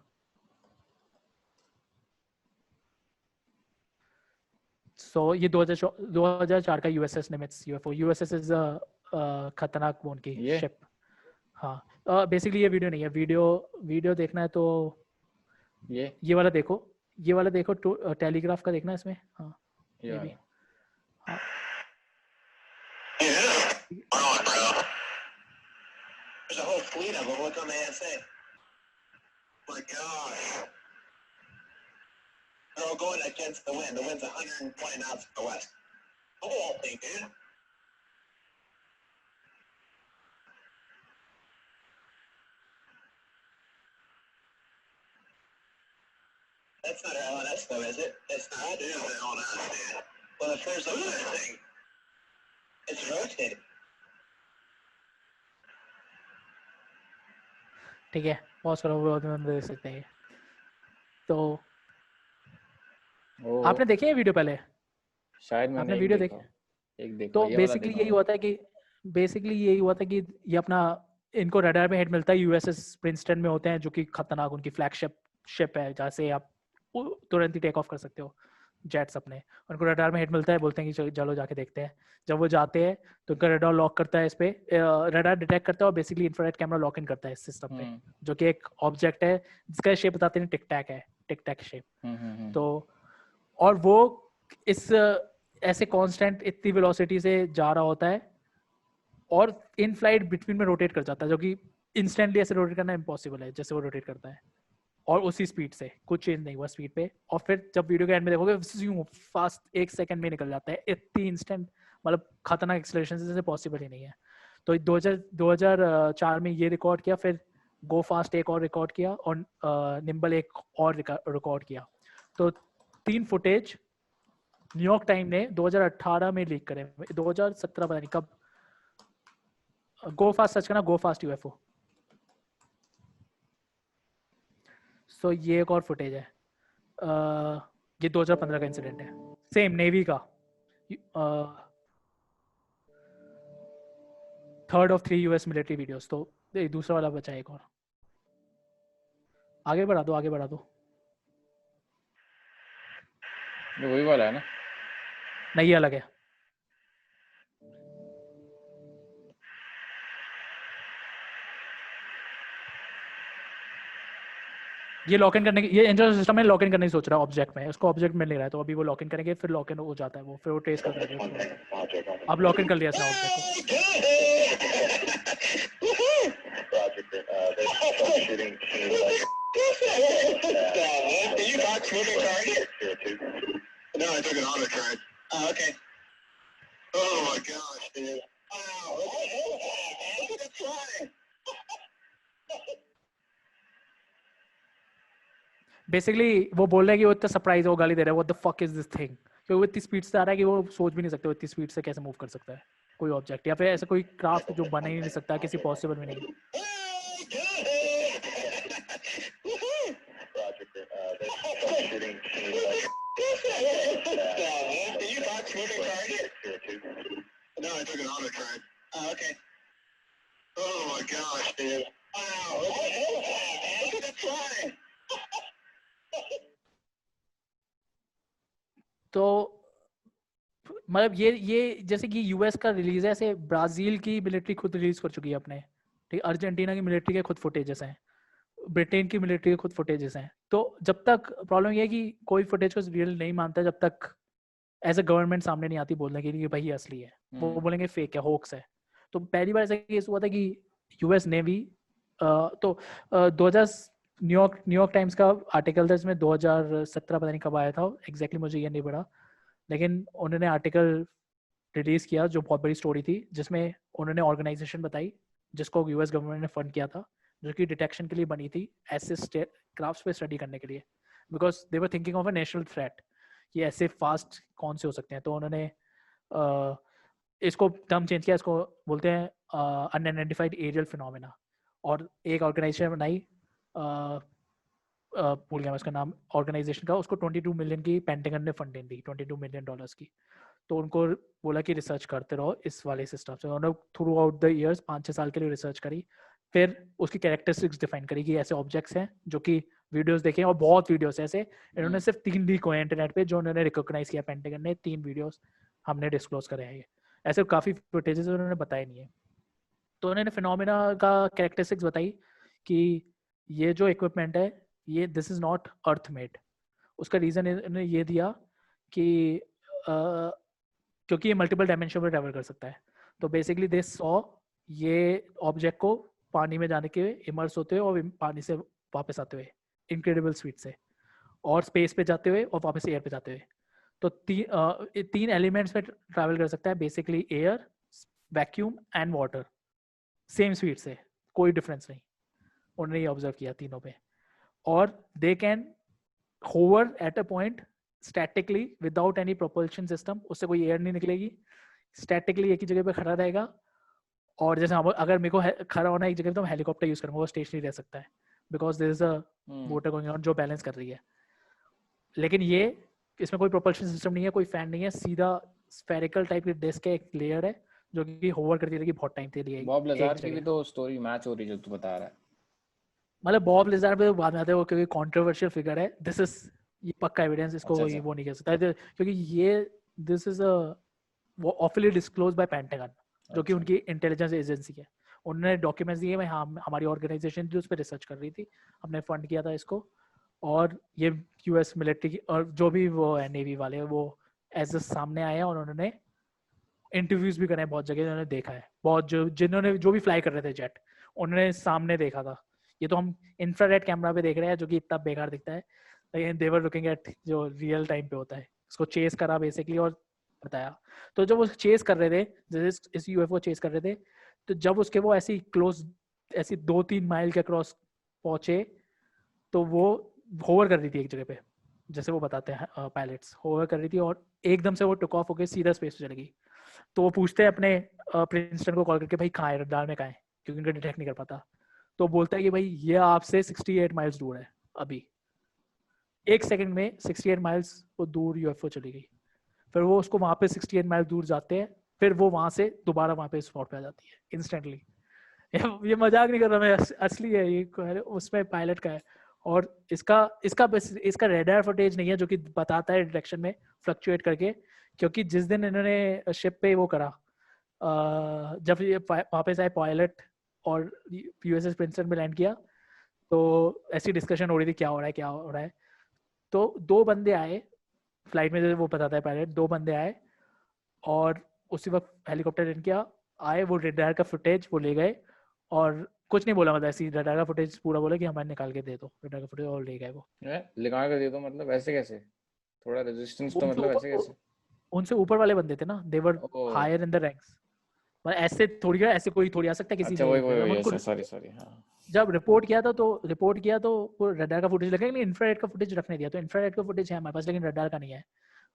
Speaker 1: So ये 2004 का USS Nimitz UFO, USS is खतरनाक वो उनकी शिप। हाँ बेसिकली ये वीडियो नहीं है, वीडियो देखना है तो ये वाला देखो, ये वाला देखो, टेलीग्राफ का देखना इसमें। हाँ ये भी, हाँ
Speaker 3: There's a whole fleet of them. Look on the ASA. My gosh. They're all going against the wind. The wind's 120 knots to the west. The whole thing, dude. That's not our LNS though, is it? It's not. It is the LNS, dude. Well, if there's a thing, it's rotating.
Speaker 1: ठीक है, pause करो, वो देख सकते हैं। तो आपने देखे ये वीडियो पहले?
Speaker 2: शायद मैंने
Speaker 1: वीडियो देखे?
Speaker 2: एक देखा।
Speaker 1: तो बेसिकली यही हुआ था कि ये अपना इनको रडार में हिट मिलता है, यूएसएस प्रिंसटन में होते हैं जो कि खतरनाक उनकी फ्लैगशिप शिप है, जहाँ से आप तुरंत ही टेक ऑफ कर सकते हो जेट्स अपने। उनको रडार में हिट मिलता है, बोलते हैं कि चलो जाके देखते हैं। जब वो जाते हैं तो उनका रडार लॉक करता है, इस पे रडार डिटेक्ट करता है और basically infrared camera lock in करता है इस सिस्टम पे, जो कि एक ऑब्जेक्ट है जिसका शेप बताते हैं टिक टैक है, टिक टैक शेप। तो और वो इस ऐसे कांस्टेंट इतनी वेलोसिटी से जा रहा होता है और इन फ्लाइट बिटवीन में रोटेट कर जाता है, जो कि इंस्टेंटली ऐसे रोटेट करना इम्पॉसिबल है जैसे वो रोटेट करता है, और उसी स्पीड से, कुछ चेंज नहीं हुआ स्पीड पे। और फिर जब वीडियो के एंड में देखोगे फास्ट 1 सेकंड में निकल जाता है, इतनी इंस्टेंट, मतलब खतरनाक एक्सेलरेशन जैसे पॉसिबल ही नहीं है। तो 2004 में ये रिकॉर्ड किया, फिर गो फास्ट एक और रिकॉर्ड किया, और निम्बल एक और रिकॉर्ड किया। तो 3 फुटेज न्यूयॉर्क टाइम ने 2018 में लीक करे, 2017 पता नहीं कब। गो फास्ट सर्च करना, गो फास्ट यूएफओ। सो ये एक और फुटेज है, ये 2015 का इंसिडेंट है, सेम नेवी का। Third of 3 US military videos. तो दूसरा वाला बचा एक और। आगे बढ़ा दो, आगे बढ़ा दो।
Speaker 2: ये वही वाला है ना?
Speaker 1: नहीं, ये अलग है। ये लॉक इन करने की, ये एंड्रॉइड सिस्टम में लॉक इन करने की सोच रहा है ऑब्जेक्ट में, उसको ऑब्जेक्ट मिल नहीं रहा है, तो अभी वो लॉक इन करेंगे, फिर लॉक इन हो जाता है वो, फिर वो ट्रेस करता है। अब लॉक इन कर लिया इसने ऑब्जेक्ट को।
Speaker 3: You got moving target? No, I took an auto card. Oh, okay. Oh my gosh, dude. Wow. That's right.
Speaker 1: Basically वो बोल रहा है कि वो इतना सरप्राइज है, वो गाली दे रहा है, what the fuck is this thing, क्योंकि वो इतनी स्पीड से आ रहा है कि वो सोच भी नहीं सकते वो इतनी स्पीड से कैसे मूव कर सकता है कोई ऑब्जेक्ट, या फिर ऐसा कोई क्राफ्ट जो बना ही नहीं सकता, किसी पॉसिबल भी नहीं।
Speaker 3: You got moving target? No, I took an auto card. Oh, okay. Oh my gosh, dude. Wow. That's right.
Speaker 1: तो मतलब ये जैसे कि यूएस का रिलीज है, ऐसे ब्राजील की मिलिट्री खुद रिलीज कर चुकी है अपने, ठीक, अर्जेंटीना की मिलिट्री के खुद फुटेजेस हैं, ब्रिटेन की मिलिट्री के खुद फुटेजेस हैं। तो जब तक प्रॉब्लम ये है कि कोई फुटेज को रियल नहीं मानता जब तक एज ए गवर्नमेंट सामने नहीं आती बोलने के लिए कि भाई ये असली है, वो बोलेंगे फेक है, होक्स है। तो पहली बार ऐसा केस हुआ था कि यूएस नेवी तो 2000 न्यूयॉर्क टाइम्स का आर्टिकल था इसमें, 2017 पता नहीं कब आया था एग्जैक्टली, मुझे ये नहीं पड़ा, लेकिन उन्होंने आर्टिकल रिलीज किया जो बहुत बड़ी स्टोरी थी, जिसमें उन्होंने ऑर्गेनाइजेशन बताई जिसको यूएस गवर्नमेंट ने फंड किया था, जो कि डिटेक्शन के लिए बनी थी, ऐसे क्राफ्ट्स पे स्टडी करने के लिए, because they were thinking of a national threat कि ऐसे फास्ट कौन से हो सकते हैं। तो उन्होंने इसको टर्म चेंज किया, इसको बोलते हैं अनआइडेंटिफाइड एरियल फिनोमेना, और एक ऑर्गेनाइजेशन बनाई, भूल गया मैं उसका नाम ऑर्गेनाइजेशन का, उसको 22 मिलियन की पेंटागन ने फंडिंग दी, $22 मिलियन की। तो उनको बोला कि रिसर्च करते रहो इस वाले सिस्टम से, उन्होंने थ्रू आउट द ईयर्स 5-6 साल के लिए रिसर्च करी, फिर उसकी कैरेक्टरिस्टिक्स डिफाइन करी कि ऐसे ऑब्जेक्ट्स हैं जो कि वीडियोस देखे, और बहुत वीडियोस ऐसे, इन्होंने सिर्फ 3 लीक हुए इंटरनेट पे जो उन्होंने रिकॉग्नाइज किया पेंटागन ने, 3 वीडियोस हमने डिस्क्लोज करे हैं, ये ऐसे काफ़ी फुटेजेस उन्होंने बताए नहीं है। तो उन्होंने फिनोमेना का कैरेक्टरिस्टिक्स बताई कि ये जो इक्विपमेंट है ये this is not earth made. उसका रीज़न इन्होंने ये दिया कि क्योंकि ये मल्टीपल डायमेंशन पर ट्रैवल कर सकता है। तो बेसिकली दे सॉ ये ऑब्जेक्ट को पानी में जाने के इमर्स होते हुए और पानी से वापस आते हुए इनक्रेडिबल स्पीड से, और स्पेस पे जाते हुए और वापस एयर पे जाते हुए। तो 3 एलिमेंट्स में ट्रैवल कर सकता है, basically air, vacuum and water, same speed से, कोई डिफरेंस नहीं। उन्होंने ये ऑब्जर्व किया तीनों पे, और they can hover at a point statically without any propulsion system, उससे कोई एयर नहीं निकलेगी, स्टैटिकली एक ही जगह पे खड़ा रहेगा। और जैसे अगर मेरे को खड़ा होना एक जगह पे तो मैं हेलीकॉप्टर यूज करूंगा, वो स्टेशनरी रह सकता है because there is a motor going on जो बैलेंस कर रही है। लेकिन ये इसमें कोई प्रोपल्शन सिस्टम नहीं है, कोई फैन नहीं है, सीधा स्फेरिकल टाइप की डिस्क है, एक लेयर है जो कि होवर करती रहेगी बहुत टाइम के लिए।
Speaker 2: बॉब लज़ार की भी तो स्टोरी मैच हो रही है जो तू बता रहा है।
Speaker 1: मतलब बॉब लिज़ार्ड पे बाद में आते हैं वो, क्योंकि कंट्रोवर्शियल फिगर है, दिस इज ये पक्का एविडेंस, इसको
Speaker 2: अच्छा,
Speaker 1: ये
Speaker 2: अच्छा।
Speaker 1: वो नहीं कह सकता है, क्योंकि ये दिस इज अ वो ऑफिशियली डिस्क्लोज बाय पेंटागन, जो कि
Speaker 2: अच्छा।
Speaker 1: उनकी इंटेलिजेंस एजेंसी है। उन्होंने डॉक्यूमेंट्स दिए, हाँ हमारी ऑर्गेनाइजेशन जो उस पर रिसर्च कर रही थी, हमने फंड किया था इसको, और ये यूएस मिलिट्री और जो भी वो है नेवी वाले वो एज सामने आए हैं, और उन्होंने इंटरव्यूज भी करे हैं बहुत जगह, उन्होंने देखा है बहुत, जो जिन्होंने जो भी फ्लाई कर रहे थे जेट, उन्होंने सामने देखा था। ये तो हम इंफ्रारेड कैमरा पे देख रहे हैं जो कि इतना बेकार दिखता है, लेकिन दे वर लुकिंग एट जो रियल टाइम पे होता है, उसको चेस करा बेसिकली और बताया। तो जब वो चेस कर रहे थे, जैसे इस यूएफओ चेस कर रहे थे, तो जब उसके वो ऐसी क्लोज ऐसी 2-3 माइल के क्रॉस पहुंचे, तो वो होवर कर रही थी एक जगह पे, जैसे वो बताते हैं पायलट्स, होवर कर रही थी और एकदम से वो टुक ऑफ होकर सीधा स्पेस पे चली गई। तो वो पूछते हैं अपने प्रिंसटन को कॉल करके, भाई कहाँ है, रडार में कहाँ है, क्योंकि उनको डिटेक्ट नहीं कर पाता। तो बोलता है कि भाई ये आपसे 68 माइल्स दूर है, अभी 1 सेकंड में 68 माइल्स वो दूर यूएफओ चली गई। फिर वो उसको वहां पे 68 माइल दूर जाते हैं, फिर वो वहां से दोबारा वहां पे स्पॉट पे आ जाती है इंस्टेंटली। ये मजाक नहीं कर रहा मैं, असली है ये, उसमें पायलट का है। और इसका रेडार फुटेज नहीं है जो कि बताता है डायरेक्शन में फ्लक्चुएट करके, क्योंकि जिस दिन इन्होंने शिप पे वो करा, जब ये वापस आए पायलट और यूएसएस प्रिंसटन में लैंड किया, तो ऐसी डिस्कशन हो रही थी क्या हो रहा है। तो 2 बंदे आए फ्लाइट में, वो बताता है पायलट, 2 बंदे आए और उसी वक्त हेलीकॉप्टर इनके आए, वो रेडार का फुटेज वो ले गए और कुछ नहीं बोला, मतलब ऐसी रेडार का फुटेज पूरा बोला कि हमारे निकाल के दे दो रेडार का फुटेज, और ले गए वो।
Speaker 2: निकाल के दे दो मतलब ऐसे कैसे? थोड़ा रेजिस्टेंस तो
Speaker 1: उनसे
Speaker 2: मतलब ऐसे
Speaker 1: ऊपर
Speaker 2: कैसे?
Speaker 1: उनसे ऊपर वाले बंदे थे ना, दे वर
Speaker 2: ओ
Speaker 1: हायर इन द रैंक्स। मतलब ऐसे थोड़ी है, ऐसे कोई थोड़ी आ सकता है किसी
Speaker 2: अच्छा,
Speaker 1: में
Speaker 2: वही
Speaker 1: उनको।
Speaker 2: सॉरी हाँ।
Speaker 1: जब रिपोर्ट किया तो वो रडार का फुटेज लगा, लेकिन इंफ्रारेड का फुटेज रखने दिया। तो इंफ्रारेड का फुटेज है हमारे पास, लेकिन रडार का नहीं है,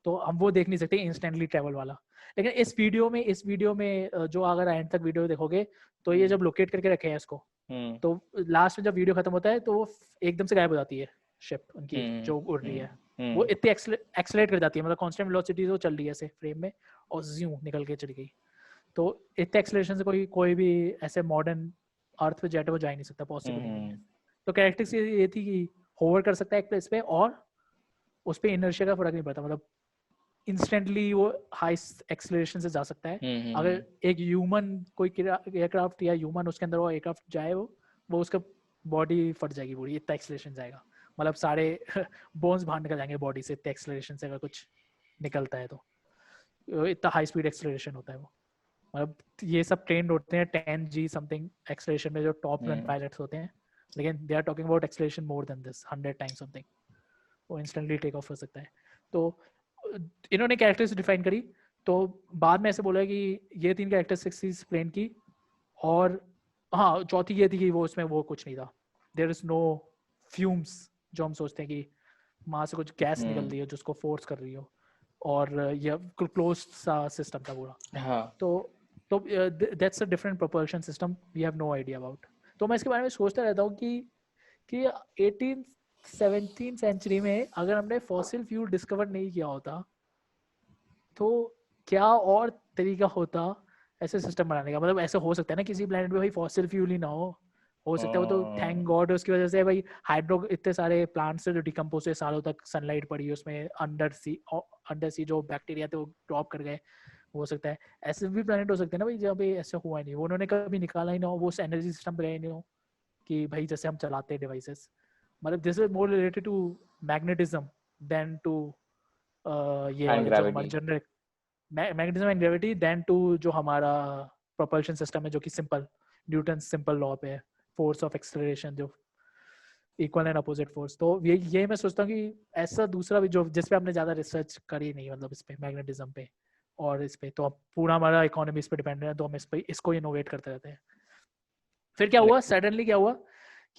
Speaker 1: तो हम वो देख नहीं सकते इंस्टेंटली ट्रैवल वाला। लेकिन इस वीडियो में जो अगर एंड तक वीडियो देखोगे तो ये जब लोकेट करके रखे हैं इसको, तो लास्ट में जब वीडियो खत्म होता है तो वो एकदम से गायब हो जाती है शिप उनकी जो उड़ रही है। वो इतने एक्सेलरेट कर जाती है, मतलब कांस्टेंट वेलोसिटी तो चल रही है ऐसे फ्रेम में, और ज्यू निकल के चली गई। तो इतने एक्सेलरेशन से कोई भी ऐसे मॉडर्न अर्थ पे जेट वो जा ही नहीं सकता, पॉसिबल ही नहीं है। तो कैरेक्टरिस्टिक्स ये थी कि होवर कर सकता है एक प्लेस पे और उस पे इनर्शिया का फर्क नहीं पड़ता, मतलब इंस्टेंटली वो हाई एक्सेलरेशन से जा सकता है। अगर एक ह्यूमन कोई एयरक्राफ्ट या ह्यूमन उसके अंदर वो एयरक्राफ्ट जाए, वो उसका बॉडी फट जाएगी पूरी, इतना एक्सेलरेशन जाएगा, मतलब सारे बोन्स बाहर निकल जाएंगे बॉडी से इतने एक्सेलरेशन से अगर कुछ निकलता है तो इतना हाई स्पीड एक्सेलरेशन होता है वो। मतलब ये सब ट्रेंड होते हैं 10G समथिंग एक्सेलरेशन में जो टॉप रन पायलट्स होते हैं, लेकिन they are talking about acceleration more than this 100 times something, वो इंस्टेंटली टेक ऑफ कर सकता है। तो इन्होंने कैरेक्टरिस्टिक्स डिफाइन करी, तो बाद में ऐसे बोला कि ये 3 कैरेक्टरिस्टिक्स एक्सप्लेन की, और हाँ चौथी ये थी कि वो उसमें वो कुछ नहीं था, देयर इज नो फ्यूम्स, जो हम सोचते हैं कि वहां से कुछ गैस निकल रही है जो उसको फोर्स कर रही हो, और ये क्लोज सा सिस्टम था पूरा।
Speaker 2: हाँ
Speaker 1: तो that's a different propulsion system we have no idea about. तो मैं इसके बारे में सोचता रहता हूँ कि 17th सेंचुरी में अगर हमने फॉसिल फ्यूल डिस्कवर नहीं किया होता तो क्या और तरीका होता ऐसे सिस्टम बनाने का। मतलब ऐसे हो सकता है ना किसी प्लेनेट पे भाई फॉसिल फ्यूल ही ना हो सकता है वो तो थैंक गॉड उसकी वजह से भाई हाइड्रो इतने सारे प्लांट्स से जो डिकम्पोज हुए, सालों तक सनलाइट पड़ी उसमें, अंडर सी जो बैक्टीरिया थे वो ड्रॉप कर गए। हो सकता है ऐसे भी प्लेनेट हो सकते हैं ना भाई जहाँ पे ऐसा हुआ ही नहीं, वो उन्होंने कभी निकाला ही ना हो, वो उस एनर्जी सिस्टम पे गए नहीं हो कि भाई जैसे हम चलाते हैं डिवाइसेस। मतलब this is more related to magnetism than to ये
Speaker 2: एंड
Speaker 1: वाले जो हमारे
Speaker 2: gravity.
Speaker 1: General magnetism and gravity than to जो हमारा प्रोपल्शन सिस्टम है जो कि सिंपल न्यूटन सिंपल लॉ पे है, फोर्स ऑफ एक्सेलरेशन जो इक्वल एंड अपोजिट फोर्स। तो ये मैं सोचता हूँ कि ऐसा दूसरा भी जो जिस पे हमने ज्यादा रिसर्च करी नहीं, मतलब इस पे मैग्नेटिज्म पे और इस पे, तो अब पूरा हमारा इकोनॉमी इस पे डिपेंड है, तो हम इस पे इसको इनोवेट करते रहते हैं। फिर क्या हुआ सडनली, क्या हुआ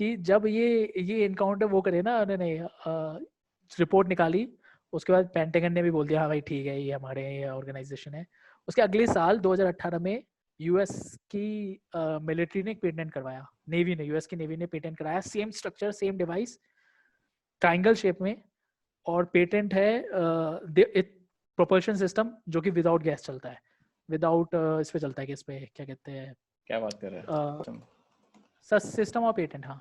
Speaker 1: कि जब ये इनकाउंटर वो करे ना उन्होंने रिपोर्ट निकाली, उसके बाद पेंटागन ने भी बोल दिया हाँ भाई ठीक है ये हमारे ऑर्गेनाइजेशन है। उसके अगले साल 2018 में यूएस की मिलिट्री ने पेटेंट करवाया, यूएस की नेवी ने पेटेंट कराया, same structure same device triangle shape में, और पेटेंट है प्रोपल्शन सिस्टम जो कि विदाउट गैस चलता है, विदाउट इस पे चलता है कि इस पे क्या कहते हैं,
Speaker 2: क्या बात कर रहे हैं?
Speaker 1: सिस्टम और पेटेंट। हाँ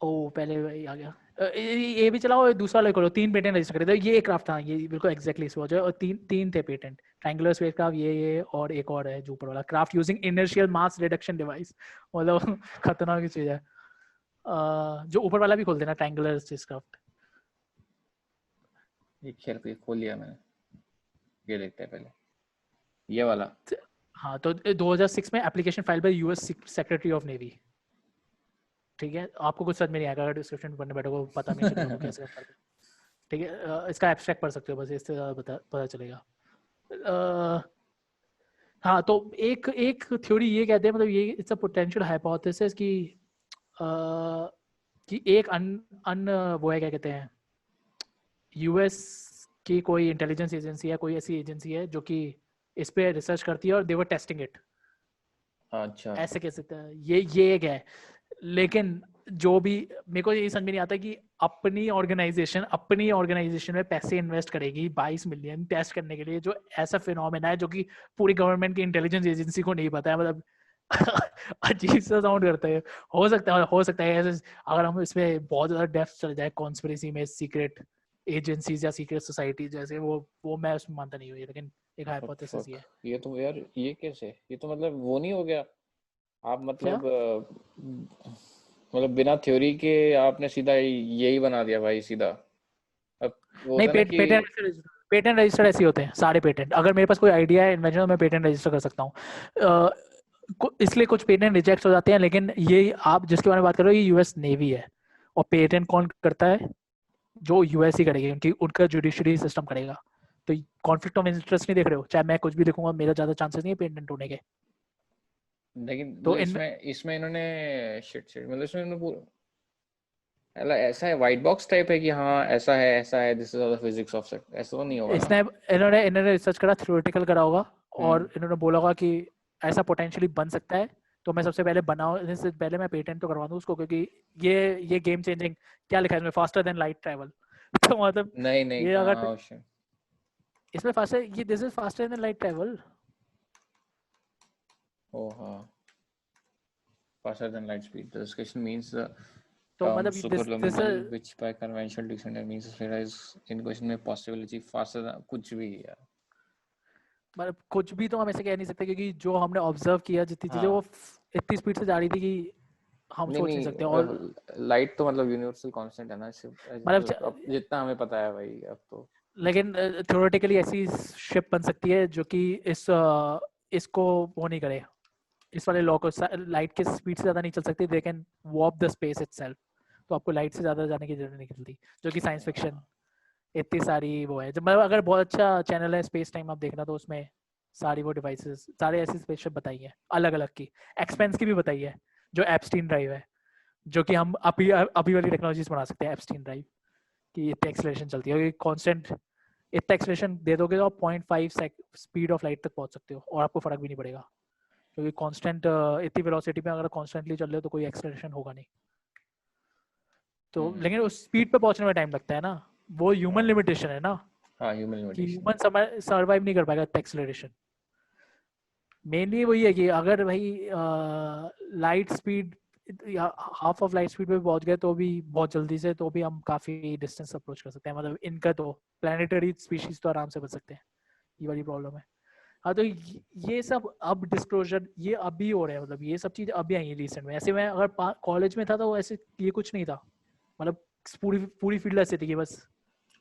Speaker 1: ओ पहले वही आ गया, ये भी चलाओ दूसरा वाला करो, 3 पेटेंट रजिस्टर करे थे, ये क्राफ्ट था ये बिल्कुल एग्जैक्टली इस वजह, और तीन थे पेटेंट, ट्रायंगुलर स्पेसक्राफ्ट ये और एक और है जो ऊपर वाला, क्राफ्ट यूजिंग इनर्शियल मास रिडक्शन डिवाइस, मतलब खतरनाक चीज है। जो ऊपर वाला भी खोल देना ट्रायंगुलर स्पेसक्राफ्ट,
Speaker 2: ये खेल खोल लिया मैंने, ये देखते हैं पहले ये वाला।
Speaker 1: हाँ तो 2006 में application file by US secretary of navy. ठीक है, आपको कुछ समझ में नहीं आएगा अगर डिस्क्रिप्शन पढ़ने बैठोगे, पता नहीं चलेगा वो कैसे करते हैं। ठीक है, इसका एब्स्ट्रैक्ट पढ़ सकते हो बस, इससे ज़्यादा पता चलेगा। हाँ तो एक थ्योरी ये कहते हैं, मतलब ये इट्स अ पोटेंशियल हाइपोथेसिस कि एक वो है क्या कहते हैं, यूएस की कोई इंटेलिजेंस एजेंसी है, कोई ऐसी एजेंसी है जो कि इस पे रिसर्च करती है और दे वर टेस्टिंग इट।
Speaker 2: अच्छा
Speaker 1: ऐसे कह सकते हैं, ये एक है, लेकिन जो भी मेरे को यही समझ में नहीं आता कि अपनी ऑर्गेनाइजेशन में पैसे इन्वेस्ट करेगी 22 मिलियन टेस्ट करने के लिए, जो ऐसा फिनोमेना है जो कि पूरी गवर्नमेंट की इंटेलिजेंस एजेंसी को नहीं पता है। मतलब अजीब सा साउंड करता है। हो सकता है ऐसे अगर हम इसमें बहुत ज्यादा डेप्थ चले जाए कॉन्स्पिरेसी में, सीक्रेट एजेंसीज या सीक्रेट सोसाइटी जैसे, वो मैं उसमें मानता नहीं हूँ, लेकिन एक हाइपोथेसिस ये है।
Speaker 2: ये तो यार ये कैसे, ये तो मतलब वो नहीं हो गया आप मतलब मतलब बिना थ्योरी के आपने सीधा यही बना दिया भाई सीधा। अब वो
Speaker 1: नहीं,
Speaker 2: होता है ना कि
Speaker 1: पेटेंट रजिस्टर्ड ऐसे ही होते हैं सारे पेटेंट। अगर मेरे पास कोई आइडिया है इन्वेंशन तो मैं पेटेंट रजिस्टर कर सकता हूँ। इसलिए कुछ पेटेंट रिजेक्ट हो जाते हैं, लेकिन ये आप जिसके बारे में बात कर रहे हो ये यूएस नेवी है, और पेटेंट कौन करता है? जो यूएस ही करेगी, उनका जुडिशरी सिस्टम करेगा। तो कॉन्फ्लिक्ट ऑफ इंटरेस्ट नहीं देख रहे हो? चाहे मैं कुछ भी लिखूंगा मेरा ज्यादा चांसेस नहीं है पेटेंट होने के।
Speaker 2: लेकिन
Speaker 1: तो
Speaker 2: इसमें इन्होंने शिट मतलब इसमें इन्होंने पूरा ऐसा है व्हाइट बॉक्स टाइप है कि हाँ ऐसा है, this is all the physics of it, ऐसा तो नहीं होगा ना।
Speaker 1: इन्होंने रिसर्च करा, थ्योरेटिकल करा होगा, और इन्होंने बोला होगा कि ऐसा पोटेंशियली बन सकता है, तो मैं सबसे पहले बनाऊं, इससे पहले मैं पेटेंट तो करवा दूं उसको, क्योंकि ये गेम चेंजिंग, क्या लिखा है इसमें, फास्टर देन लाइट ट्रैवल। तो मतलब
Speaker 2: नहीं
Speaker 1: ये अगर
Speaker 2: कहाँ
Speaker 1: इसमें फास्टर, ये this is faster than light travel.
Speaker 2: Oh, faster than light speed. The discussion means the
Speaker 1: तो
Speaker 2: term
Speaker 1: मतलब
Speaker 2: superluminal, which by conventional dictionary means sphere is in question में possibility faster than कुछ भी है।
Speaker 1: मतलब कुछ भी तो हम ऐसे कह नहीं सकते, क्योंकि जो हमने ऑब्जर्व किया जितनी चीजें वो इतनी स्पीड से जा रही थी कि हम सोच नहीं सकते। और
Speaker 2: लाइट तो मतलब यूनिवर्सल कांस्टेंट है ना, मतलब जितना हमें पता है भाई अब तो। लेकिन
Speaker 1: थ्योरेटिकली ऐसी शिप बन सकती है जो कि इसको वो नहीं करे, इस वाले लॉ को, लाइट के स्पीड से ज्यादा नहीं चल सकती, they can warp the space itself. तो आपको लाइट से ज्यादा जाने की जरूरत नहीं चलती, जो कि साइंस फिक्शन इतनी सारी वो है। जब मतलब अगर बहुत अच्छा चैनल है स्पेस टाइम आप देखना, तो उसमें सारी वो डिवाइसेस, सारे ऐसी स्पेसशिप बताई है अलग अलग की, एक्सपेंस की भी बताई है, जो एप्स्टीन ड्राइव है, जो कि हम अभी वाली टेक्नोलॉजीज बना सकते हैं एप्स्टीन ड्राइव की। इतनी एक्सेलरेशन चलती है, कांस्टेंट इतना एक्सेलरेशन दे दोगे तो आप 0.5 स्पीड ऑफ लाइट तक पहुंच सकते हो, और आपको फर्क भी नहीं पड़ेगा, क्योंकि कांस्टेंट इतनी वेलोसिटी पे अगर कांस्टेंटली चल रहे हो तो कोई एक्सेलरेशन होगा नहीं। तो लेकिन उस स्पीड पे पहुंचने में टाइम लगता है ना, वो ह्यूमन लिमिटेशन है ना।
Speaker 2: ह्यूमन लिमिटेशन,
Speaker 1: ह्यूमन सर्वाइव नहीं कर पाएगा इतना एक्सेलरेशन। मेनली वही है कि अगर भाई लाइट स्पीड या हाफ ऑफ लाइट स्पीड पे पहुंच गए तो भी बहुत जल्दी से, तो भी हम काफी डिस्टेंस अप्रोच कर सकते हैं। मतलब इनका तो प्लैनेटरी स्पीशीज तो आराम से बच सकते हैं, ये वाली प्रॉब्लम है। हाँ, तो ये सब अब डिस्क्लोजर ये अभी हो रहा है, मतलब ये सब चीज अभी आई है रिसेंट में। ऐसे मैं अगर कॉलेज में था तो ऐसे ये कुछ नहीं था, मतलब पूरी फील्ड ऐसे थी कि बस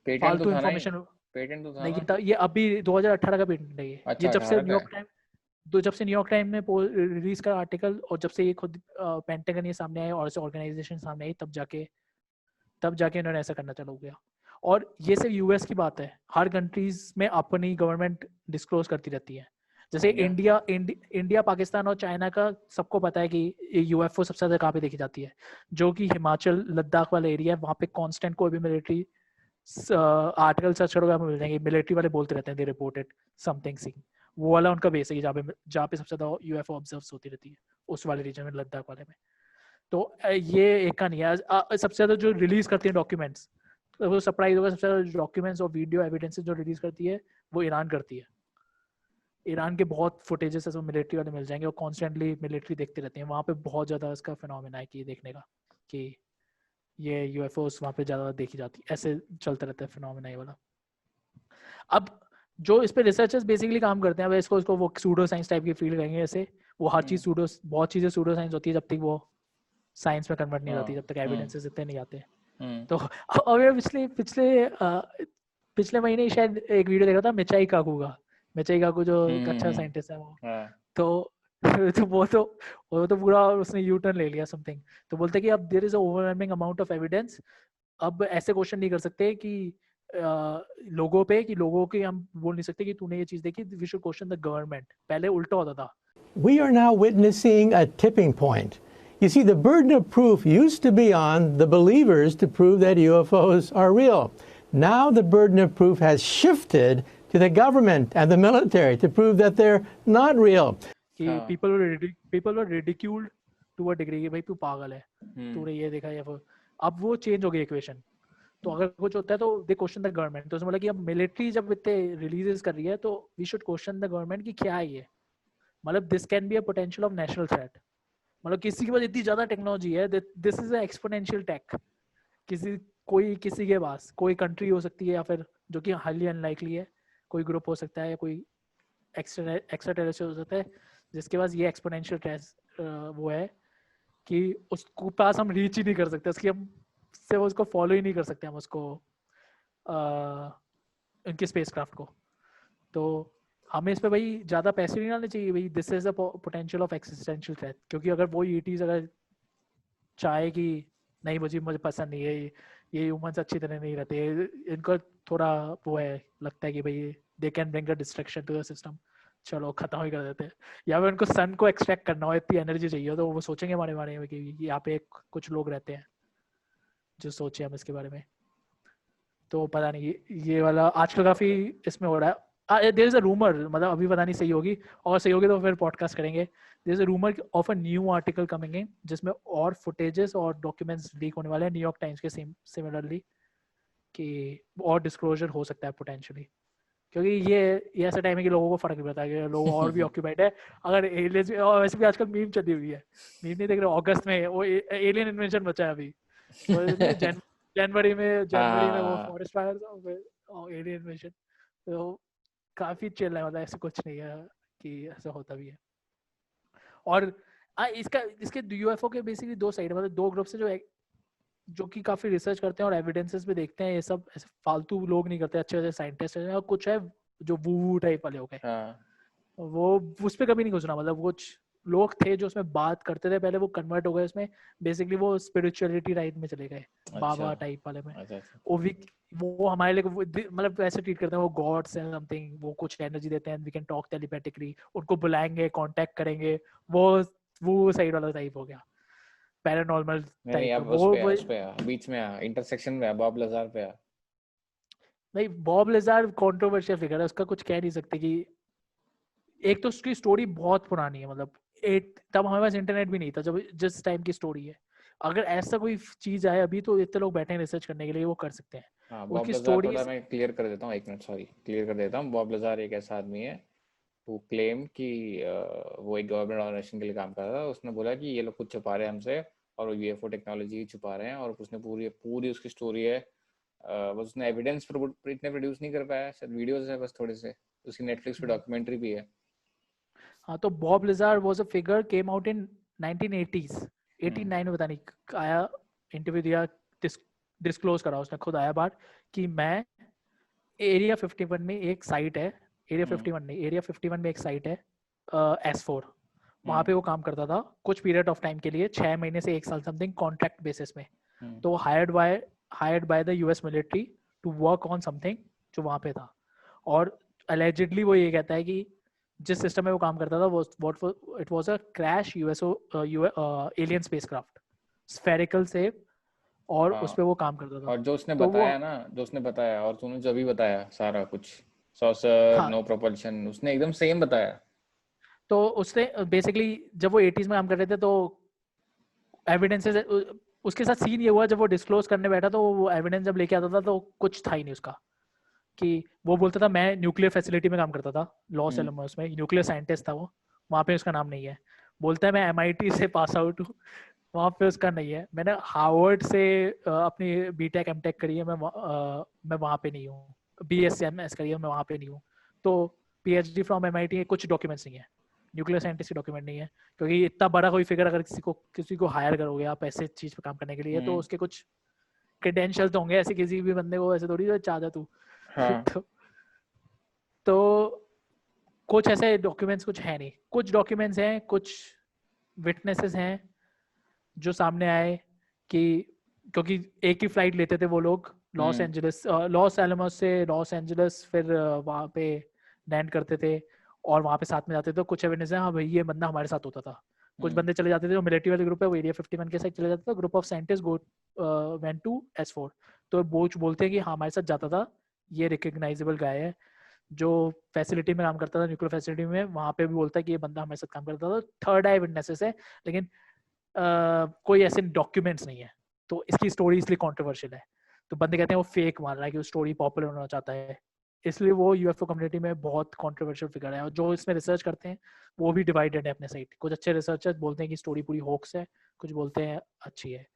Speaker 1: फालतू इन्फॉर्मेशन।
Speaker 2: पेटेंट तो था
Speaker 1: नहीं
Speaker 2: ना?
Speaker 1: ये अभी 2018 का पेटेंट है ये।
Speaker 2: अच्छा,
Speaker 1: ये जब से न्यूयॉर्क टाइम में रिलीज का आर्टिकल, और जब से ये खुद पेंटागन ये सामने आया और ऐसे ऑर्गेनाइजेशन सामने आई, तब जाके इन्होंने ऐसा करना चालू किया। और ये सिर्फ यूएस की बात है, हर कंट्रीज में अपनी गवर्नमेंट डिस्क्लोज करती रहती है। जैसे इंडिया पाकिस्तान और चाइना का सबको पता है कि यूएफओ सबसे ज्यादा कहाँ पे देखी जाती है, जो कि हिमाचल लद्दाख वाला एरिया है। वहाँ पे कांस्टेंट कोई भी मिलिट्री आर्टिकल सर्च करोगे आपको मिल जाएंगे, मिलिट्री वाले बोलते रहते हैं दे रिपोर्टेड समथिंग सीन। वो वाला उनका बेस है जहाँ पे सबसे ज्यादा यूएफओ ऑब्जर्व होती रहती है, उस वाले रीजन में, लद्दाख वाले में। तो ये एक का नहीं है। सबसे ज्यादा जो रिलीज करती है डॉक्यूमेंट्स, तो वो सरप्राइज होगा, सबसे ज्यादा डॉक्यूमेंट्स और वीडियो एविडेंसेस जो रिलीज करती है वो ईरान करती है। ईरान के बहुत फुटेजेस है मिलिट्री वाले मिल जाएंगे, और कॉन्स्टेंटली मिलिट्री देखते रहते हैं वहाँ पे। बहुत ज्यादा इसका फिनोमेना है कि देखने का कि ये यूएफओस वहाँ पे ज्यादा देखी जाती है, ऐसे चलता रहता है फिनोमेना ये वाला। अब जो इस पे रिसर्चर्स बेसिकली काम करते हैं, अब इसको वो सूडो साइंस टाइप की फील्ड करेंगे ऐसे। वो हर चीज बहुत चीजें सूडो साइंस होती है जब तक वो साइंस में कन्वर्ट नहीं होती, जब तक एविडेंसेस इतने नहीं आते। तो अब पिछले महीने शायद एक वीडियो देखा था मिचाई काकू जो एक अच्छा साइंटिस्ट है वो। तो वो तो पूरा उसने यू टर्न ले लिया समथिंग। तो बोलते कि अब there is a overwhelming amount of evidence, अब ऐसे क्वेश्चन नहीं कर सकते कि लोगों के हम बोल नहीं सकते कि तूने ये चीज देखी, we should question the government. पहले उल्टा होता था।
Speaker 4: We are now witnessing a tipping point. You see, the burden of proof used to be on the believers to prove that UFOs are real. Now the burden of proof has shifted to the government and the military to prove that they're not real.
Speaker 1: People were ridiculed to a degree कि भाई तू पागल है,
Speaker 2: हम्म,
Speaker 1: तूने ये देखा, या फिर अब वो चेंज हो गई इक्वेशन। तो अगर कुछ होता है तो दे क्वेश्चन द गवर्नमेंट। तो उसने बोला कि अब मिलिट्री जब इतने रिलीजेस कर रही है तो we should question the government कि क्या है ये, मतलब this can be a potential of national threat. मतलब किसी के पास इतनी ज्यादा टेक्नोलॉजी है, this is a exponential tech, किसी के पास कोई कंट्री हो सकती है, या फिर जो कि हाईली अनलाइकली है, कोई ग्रुप हो सकता है या कोई एक्स्ट्रा टेरेस्ट्रियल हो सकता है जिसके पास ये एक्सपोनेंशियल वो है कि उसको पास हम रीच ही नहीं कर सकते, उसकी हम से वो उसको फॉलो ही नहीं कर सकते हम उसको, उनके स्पेसक्राफ्ट को। तो हमें इस पे भाई ज़्यादा पैसे नहीं डालने चाहिए भाई, this is a potential of existential threat. क्योंकि अगर वो ईटीज अगर चाहे कि नहीं मुझे पसंद नहीं है ये ह्यूमंस अच्छी तरह नहीं रहते, इनको थोड़ा वो है, लगता है कि भाई they can bring a destruction to the system, चलो खत्म ही कर देते हैं। या फिर उनको सन को एक्सट्रैक्ट करना हो, इतनी एनर्जी चाहिए हो, तो वो सोचेंगे हमारे बारे में कि यहाँ पे कुछ लोग रहते हैं जो सोचे हम इसके बारे में। तो पता नहीं ये वाला आजकल काफी इसमें हो रहा है। देयर इज अ रूमर, मतलब अभी पता नहीं सही होगी, और सही होगी तो फिर पॉडकास्ट करेंगे। There is a rumour of a new article coming in जिसमें और फुटेजेस और डॉक्यूमेंट्स लीक होने वाले हैं न्यूयॉर्क टाइम्स के सिमिलरली, कि और डिस्क्लोजर हो सकता है पोटेंशियली। क्योंकि ये ऐसा टाइम है कि लोगों को फर्क नहीं पड़ता, कि लोग और भी ऑक्यूपाइड है। अगर एलियंस, और वैसे भी आजकल मीम चली हुई है, मीम नहीं देख रहे, अगस्त में वो एलियन इन्वेंशन बचा है अभी, वो नहीं जनवरी में वो
Speaker 2: हाँ
Speaker 1: फॉरेस्ट फायर और एलियन इन्वेशन। तो काफी चिल है, मतलब ऐसे कुछ नहीं है कि ऐसा होता भी है। और इसके यूएफओ के बेसिकली दो साइड, मतलब दो ग्रुप्स है जो कि काफी रिसर्च करते हैं और एविडेंसेस भी देखते हैं। ये सब ऐसे फालतू लोग नहीं करते, अच्छे अच्छे साइंटिस्ट हैं। और कुछ है जो वू टाइप वाले हो गए,
Speaker 2: हाँ
Speaker 1: वो उस पर कभी नहीं घुसना। मतलब कुछ लोग थे जो उसमें बात करते थे, पहले वो कन्वर्ट हो गए उसमें, बेसिकली वो स्पिरिचुअलिटी टाइप में चले गए,
Speaker 2: अच्छा
Speaker 1: बाबा टाइप वाले में।
Speaker 2: अच्छा अच्छा।
Speaker 1: वो भी वो हमारे लिए मतलब ऐसे ट्रीट करते हैं, वो गॉड्स हैं समथिंग, वो कुछ एनर्जी देते हैं, वी कैन टॉक टेलीपैथिकली, उनको बुलाएंगे, कांटेक्ट करेंगे। वो वो साइड वाला टाइप हो गया, पैरानॉर्मल
Speaker 2: नहीं नहीं,
Speaker 1: टाइप का।
Speaker 2: अब
Speaker 1: वो
Speaker 2: उस पे आ, बीच में आ, इंटरसेक्शन में आ, बॉब लजार पे आ।
Speaker 1: नहीं, बॉब लिजार्ड कंट्रोवर्शियल फिगर है, उसका कुछ कह नहीं सकते। कि एक तो उसकी स्टोरी बहुत पुरानी है, मतलब तब हमारे पास इंटरनेट भी नहीं था जब जिस टाइम की स्टोरी है। अगर ऐसा कोई चीज आए अभी तो इतने लोग बैठे हैं रिसर्च करने के लिए, वो कर सकते हैं।
Speaker 2: हाँ, बॉब
Speaker 1: उसकी
Speaker 2: लजार
Speaker 1: स्टोरी
Speaker 2: थोड़ा मैं क्लियर कर देता हूँ, एक मिनट, सॉरी, क्लियर कर देता हूँ। बॉब लजार एक ऐसा आदमी है वो क्लेम कि वो एक गवर्नमेंट ऑर्गेनाइजेशन के लिए काम कर रहा था। उसने बोला कि ये लोग कुछ छुपा रहे हैं हमसे, और वो यूएफओ टेक्नोलॉजी ही छुपा रहे हैं। और उसने पूरी पूरी उसकी स्टोरी है, बस उसने एविडेंस इतने प्रोड्यूस नहीं कर पाया, शायद वीडियोस है बस थोड़े से। उसकी नेटफ्लिक्स पे डॉक्यूमेंट्री भी है।
Speaker 1: हाँ, तो Bob lizard was a figure, came out in 1980s, 89 में पता नहीं आया, इंटरव्यू दिया, डिस्क्लोज करा उसने, खुद आया बात कि मैं एरिया 51 में एक साइट है, एरिया 51 नहीं, एरिया 51 में एक साइट है S4, वहाँ पे वो काम करता था कुछ पीरियड ऑफ टाइम के लिए, 6 महीने से 1 साल समथिंग, कॉन्ट्रैक्ट बेसिस में। तो hired by the US military to work on something जो वहाँ पे था। और अलेजिडली वो ये कहता है कि जिस सिस्टम में वो काम करता था वो it was a crash USO alien spacecraft, spherical से, और उस
Speaker 2: हाँ,
Speaker 1: पे वो काम करता था।
Speaker 2: और जो उसने
Speaker 1: तो वो,
Speaker 2: बताया ना, जो उसने बताया और तूने जो भी बताया सारा कुछ, सॉसर,
Speaker 1: हाँ,
Speaker 2: नो प्रोपल्शन, उसने एकदम सेम बताया।
Speaker 1: तो उसने बेसिकली जब वो 80s में काम कर रहे थे तो एविडेंसेस, उसके साथ सीन ये हुआ जब वो डिस्क्लोज करने बैठा तो वो एविडेंस जब लेके आता था तो कुछ था ही नहीं उसका। कि वो बोलता था मैं न्यूक्लियर फैसिलिटी में काम करता था, लॉस
Speaker 2: हम्म
Speaker 1: एलमोस में, न्यूक्लियर साइंटिस्ट था वो, वहाँ पे उसका नाम नहीं है। बोलता है मैं MIT से पास आउट हूँ, वहाँ पे उसका नहीं है। मैंने हार्वर्ड से अपनी बीटेक एमटेक करी है, मैं वहाँ पे नहीं हूँ। BSMS करी है, मैं वहाँ पे नहीं हूँ। तो PhD फ्रॉम MIT के कुछ डॉक्यूमेंट्स नहीं है, न्यूक्लियर साइंटिस्ट की डॉक्यूमेंट नहीं है। क्योंकि इतना बड़ा कोई फिगर अगर किसी को हायर करोगे आप ऐसे चीज पे काम करने के लिए, तो
Speaker 2: हम्म,
Speaker 1: उसके कुछ क्रेडेंशियल तो होंगे, ऐसे किसी भी बंदे को ऐसे थोड़ी चाह जा तू।
Speaker 2: हाँ
Speaker 1: तो, तो कुछ ऐसे डॉक्यूमेंट्स कुछ है नहीं, कुछ डॉक्यूमेंट्स हैं, कुछ विटनेसेस हैं जो सामने आए कि क्योंकि एक ही फ्लाइट लेते थे वो लोग, लॉस एलमोस से लॉस एंजलिस, फिर वहाँ पे लैंड करते थे और वहाँ पे साथ में जाते थे। तो कुछ एविडेंस है, हाँ भाई ये बंदा हमारे साथ होता था। कुछ बंदे चले जाते थे जो मिलिट्री वाले ग्रुप है, वो एरिया 51 के साथ चले जाता था, group of scientist went to S4। तो बोच बोलते हैं कि हाँ हमारे साथ जाता था, ये रिकग्नाइजेबल गाय है। जो फैसिलिटी में काम करता था, न्यूक्लियर फैसिलिटी में, वहाँ पे भी बोलता है कि ये बंदा हमारे साथ काम करता था। थर्ड आई विटनेसेस है, लेकिन कोई ऐसे डॉक्यूमेंट्स नहीं है, तो इसकी स्टोरी इसलिए कंट्रोवर्शियल है। तो बंदे कहते हैं वो फेक मान रहा है कि वो स्टोरी पॉपुलर होना चाहता है, इसलिए वो यूएफओ कम्युनिटी में बहुत कंट्रोवर्शियल फिगर है। और जो इसमें रिसर्च करते हैं वो भी डिवाइडेड है अपने साइड। कुछ अच्छे रिसर्चर्स बोलते हैं कि स्टोरी पूरी होक्स है, कुछ बोलते हैं अच्छी है।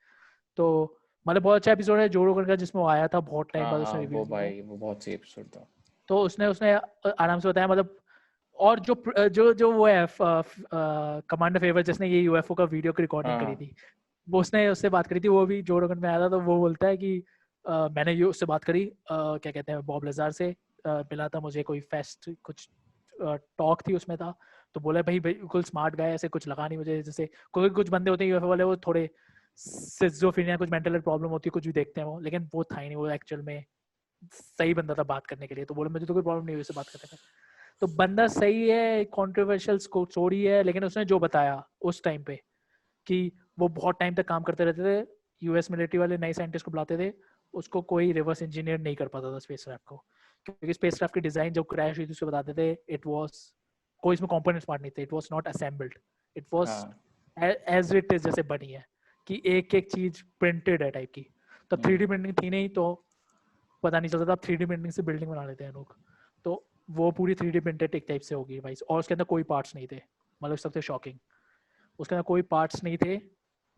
Speaker 1: तो मतलब बहुत अच्छा एपिसोड है जो रोगन का, जिसमें वो आया था बहुत टाइम बाद, उसने रिव्यू
Speaker 2: वो
Speaker 1: दिया था।
Speaker 2: भाई वो बहुत सही एपिसोड था।
Speaker 1: तो उसने आराम से बताया मतलब। और जो जो जो वो है कमांडर फेवर जिसने ये यूएफओ का वीडियो की रिकॉर्डिंग करी थी, वो उसने उससे बात करी थी, वो भी जो रोगन में आया था। तो वो बोलता है कि मैंने ये उससे बात करी, क्या कहते हैं, बॉब लजार से मिला था मुझे, कोई फेस्ट कुछ टॉक थी उसमें था। तो बोला भाई बिल्कुल स्मार्ट गाय, ऐसे कुछ लगा नहीं मुझे। जैसे कोई कुछ बंदे होते हैं यूएफओ वाले, वो थोड़े सिजोफ्रेनिया, कुछ मेंटल प्रॉब्लम होती है, कुछ भी देखते हैं वो, लेकिन वो था ही नहीं, वो एक्चुअल में सही बंदा था बात करने के लिए। तो बोले मुझे तो कोई प्रॉब्लम नहीं हुई उससे बात करने में। तो बंदा सही है, कॉन्ट्रोवर्शियल स्टोरी है, लेकिन उसने जो बताया उस टाइम पे कि वो बहुत टाइम तक काम करते रहते थे, यूएस मिलिट्री वाले नए साइंटिस्ट को बुलाते थे, उसको कोई रिवर्स इंजीनियर नहीं कर पाता था स्पेसक्राफ्ट को, क्योंकि स्पेसक्राफ्ट की डिजाइन जब क्रैश हुई थी उसको बताते थे इट वाज, कोई इसमें कंपोनेंट्स पार्ट नहीं थे, it was not assembled, it was as it is, जैसे बनी है कि एक एक चीज प्रिंटेड है टाइप की। तो 3D प्रिंटिंग थी नहीं, तो पता नहीं चलता था। 3D प्रिंटिंग से बिल्डिंग बना लेते हैं लोग, तो वो पूरी 3D प्रिंटेड एक टाइप से होगी भाई। और उसके अंदर कोई पार्ट्स नहीं थे, मतलब सबसे शॉकिंग, उसके अंदर कोई पार्ट्स नहीं थे,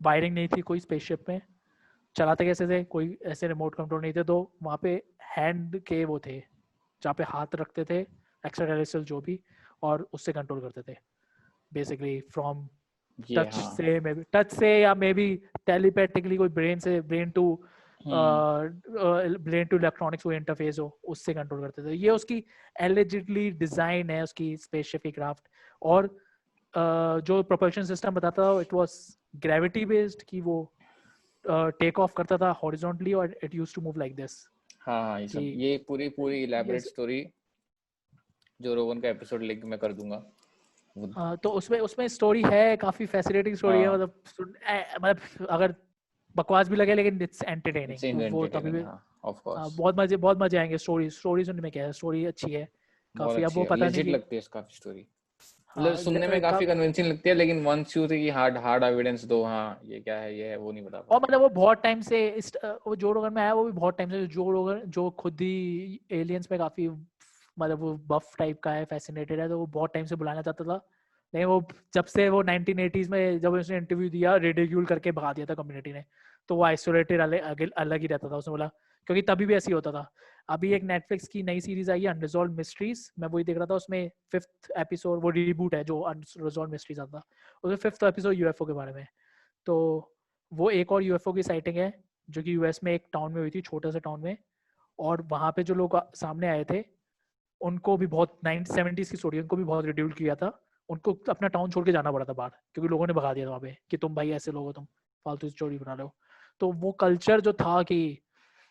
Speaker 1: वायरिंग नहीं थी कोई स्पेसशिप में, चलाते कैसे थे, कोई ऐसे रिमोट कंट्रोल नहीं थे। तो वहाँ पे हैंड के वो थे जहाँ पे हाथ रखते थे, एक्स्ट्रा टेरेस्ट्रियल जो भी, और उससे कंट्रोल करते थे बेसिकली फ्रॉम टच से, मे बी टच से, या मे बी टेलीपैथिकली कोई ब्रेन से, ब्रेन टू इलेक्ट्रॉनिक्स वो इंटरफेस हो, उससे कंट्रोल करते थे। ये उसकी एलिजिडली डिजाइन है उसकी स्पेसशिप की क्राफ्ट। और जो प्रोपल्शन सिस्टम बताता था, इट वाज ग्रेविटी बेस्ड, कि वो टेक ऑफ करता था हॉरिजॉन्टली और it used to move like this.
Speaker 2: हाँ, ये पूरी इलैबोरेट स्टोरी जो रोगन का एपिसोड लिंक मैं कर दूंगा।
Speaker 1: तो उसमें स्टोरी है, काफी फैसिनेटिंग स्टोरी है, मतलब अगर बकवास भी लगे लेकिन इट्स एंटरटेनिंग, वो तभी भी
Speaker 2: ऑफ कोर्स
Speaker 1: बहुत मजे आएंगे। स्टोरी सुनने में क्या है, स्टोरी अच्छी है काफी। अब वो पता नहीं कि
Speaker 2: लगती है काफी स्टोरी, मतलब सुनने में काफी कन्विंसिंग लगती है, लेकिन once you think hard evidence दो, हाँ ये क्या है, ये है, वो नहीं बता पाता।
Speaker 1: और मतलब वो बहुत टाइम से वो जो रोगन में आया, वो भी बहुत टाइम से, जो रोगन जो खुद ही एलियंस में काफी मतलब वो बफ टाइप का है, फैसिनेटेड है, तो वो बहुत टाइम से बुलाना चाहता था। लेकिन वो जब से वो 1980s में जब उसने इंटरव्यू दिया, रिडिक्यूल करके भगा दिया था कम्युनिटी ने, तो वो आइसोलेटेड अलग ही रहता था। उसने बोला क्योंकि तभी भी ऐसे ही होता था। अभी एक नेटफ्लिक्स की नई सीरीज आई है अनरिजॉल्व मिस्ट्रीज, मैं वही देख रहा था, उसमें 5th एपिसोड, वो रिबूट है जो अनरिजॉल्व मिस्ट्रीज आता था, उसमें 5th एपिसोड यूएफओ के बारे में। तो वो एक और यूएफओ की साइटिंग है जो कि यूएस में एक टाउन में हुई थी, छोटे से टाउन में। और वहाँ पे जो लोग सामने आए थे उनको भी बहुत 1970s की स्टोरी, उनको भी बहुत रिड्यूल किया था, उनको अपना टाउन छोड़ के जाना पड़ा था बाहर, क्योंकि लोगों ने भगा दिया था वहाँ पे कि तुम भाई ऐसे लोग हो, तुम फालतू स्टोरी बना रहे हो। तो वो कल्चर जो था कि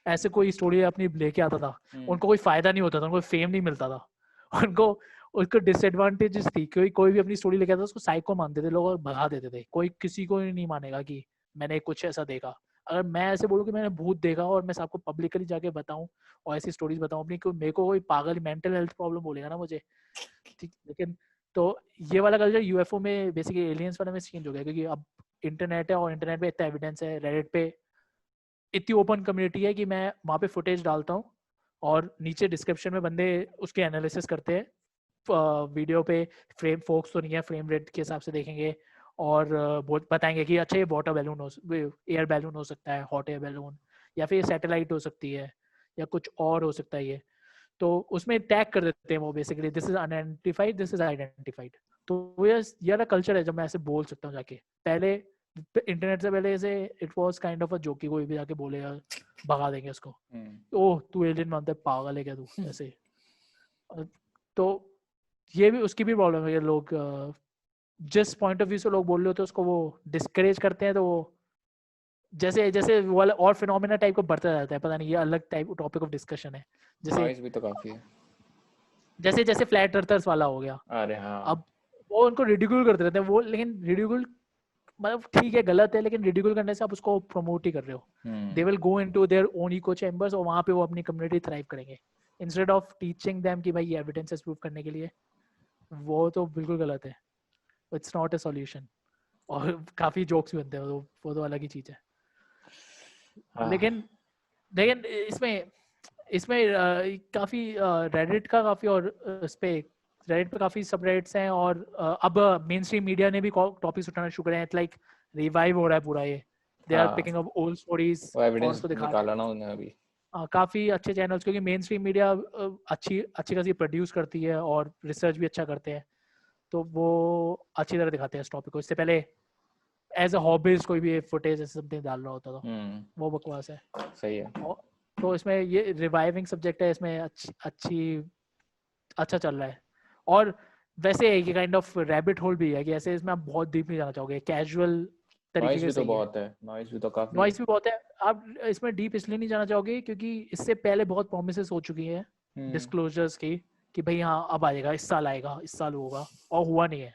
Speaker 1: ऐसे कोई स्टोरी अपनी लेके आता था, उनको कोई फायदा नहीं होता था, उनको फेम नहीं मिलता था, उनको उसको डिसएडवांटेजेस थी। कोई भी अपनी स्टोरी लेके आता था उसको साइको मानते थे लोग और भगा देते थे। कोई किसी को नहीं मानेगा कि मैंने कुछ ऐसा देखा। अगर मैं ऐसे बोलूँ कि मैंने भूत देखा और मैं सबको पब्लिकली जाके बताऊं और ऐसी स्टोरीज बताऊं अपनी, मेरे को कोई पागल मेंटल हेल्थ प्रॉब्लम बोलेगा ना मुझे, ठीक। लेकिन तो ये वाला कल्चर यूएफओ में बेसिकली एलियंस वाले में चेंज हो गया, क्योंकि अब इंटरनेट है और इंटरनेट पे इतना एविडेंस है, रेडिट पे इतनी ओपन कम्युनिटी है कि मैं वहाँ पे फुटेज डालता हूँ और नीचे डिस्क्रिप्शन में बंदे उसके एनालिसिस करते हैं वीडियो पे, फ्रेम फोक्स तो नहीं है, फ्रेम रेट के हिसाब से देखेंगे और बताएंगे कि अच्छा ये वाटर बैलून हो, एयर बैलून हो सकता है, हॉट एयर बैलून, या फिर सैटेलाइट हो सकती है, या कुछ और हो सकता है ये। तो उसमें टैग कर देते हैं वो basically, this is unidentified, this is identified. तो ये वाला कल्चर है जब मैं ऐसे बोल सकता हूँ जाके। पहले इंटरनेट से पहले ऐसे it was kind of a joke, कोई भी जाके बोलेगा भगा देंगे उसको, ओह तू एलियन मानता है, पागल है क्या तू, ऐसे। तो ये भी उसकी भी प्रॉब्लम है, लोग जिस पॉइंट ऑफ व्यू से लोग बोल रहे होते हैं उसको वो डिस्करेज करते हैं। तो वो जैसे जैसे वो वाला और फिनोमेना टाइप को बढ़ता जाता है, पता नहीं, ये अलग टाइप टॉपिक ऑफ डिस्कशन है। जैसे
Speaker 2: भी तो काफी है,
Speaker 1: जैसे जैसे फ्लैट अर्थर्स वाला हो गया,
Speaker 2: अरे हाँ,
Speaker 1: अब वो उनको रिडिक्यूल करते रहते हैं वो, लेकिन रिडिक्यूल मतलब ठीक है, गलत है, लेकिन रिडिक्यूल करने से आप उसको प्रमोट ही कर रहे हो। They will go into their own echo chambers और वहां पे वो अपनी कम्युनिटी थ्राइव करेंगे, इंस्टेड ऑफ टीचिंग देम कि भाई ये एविडेंसेस प्रूव करने के लिए। वो तो बिल्कुल गलत है, इट्स नॉट अ सॉल्यूशन। और काफी जोक्स भी बनते हैं, वो तो अलग ही चीज है।
Speaker 2: हाँ,
Speaker 1: लेकिन लेकिन इसमें काफी रेडिट का काफी, और इस पे रेडिट पे काफी सबरेड्स हैं, और अब मेन स्ट्रीम मीडिया ने भी टॉपिक्स उठाना शुरू करे हैं। लाइक रिवाइव हो रहा है पूरा ये, दे आर
Speaker 2: हाँ,
Speaker 1: पिकिंग अप ओल्ड स्टोरीज
Speaker 2: वो
Speaker 1: और
Speaker 2: एविडेंस
Speaker 1: उसको दिखा रहे
Speaker 2: निकाला ना उन्हें अभी।
Speaker 1: हैं। काफी अच्छे चैनल्स, क्योंकि मेन स्ट्रीम मीडिया अच्छी अच्छी खासी प्रोड्यूस करती है और रिसर्च भी अच्छा करते हैं, तो वो अच्छी तरह दिखाते हैं इस टॉपिक को। इससे पहले एज अ हॉबीज कोई भी फुटेज ऐसे समथिंग डाल रहा होता था, वो बकवास है।
Speaker 2: सही है।
Speaker 1: तो इसमें ये रिवाइविंग सब्जेक्ट है, इसमें अच्छा चल रहा है। और वैसे ये काइंड ऑफ रैबिट होल भी है कि ऐसे इसमें आप बहुत डीप नहीं जाना चाहोगे, कैजुअल तरीके
Speaker 2: नॉइस
Speaker 1: के
Speaker 2: भी तो
Speaker 1: सही है।
Speaker 2: बहुत है, नॉइस भी तो काफी है।
Speaker 1: नॉइस भी बहुत है, आप इसमें डीप इसलिए नहीं जाना चाहोगे क्योंकि इससे पहले बहुत प्रोमिसेस हो चुकी है डिस्क्लोजर्स की, कि भाई हाँ अब आ जाएगा, इस साल आएगा, इस साल होगा, और हुआ नहीं है।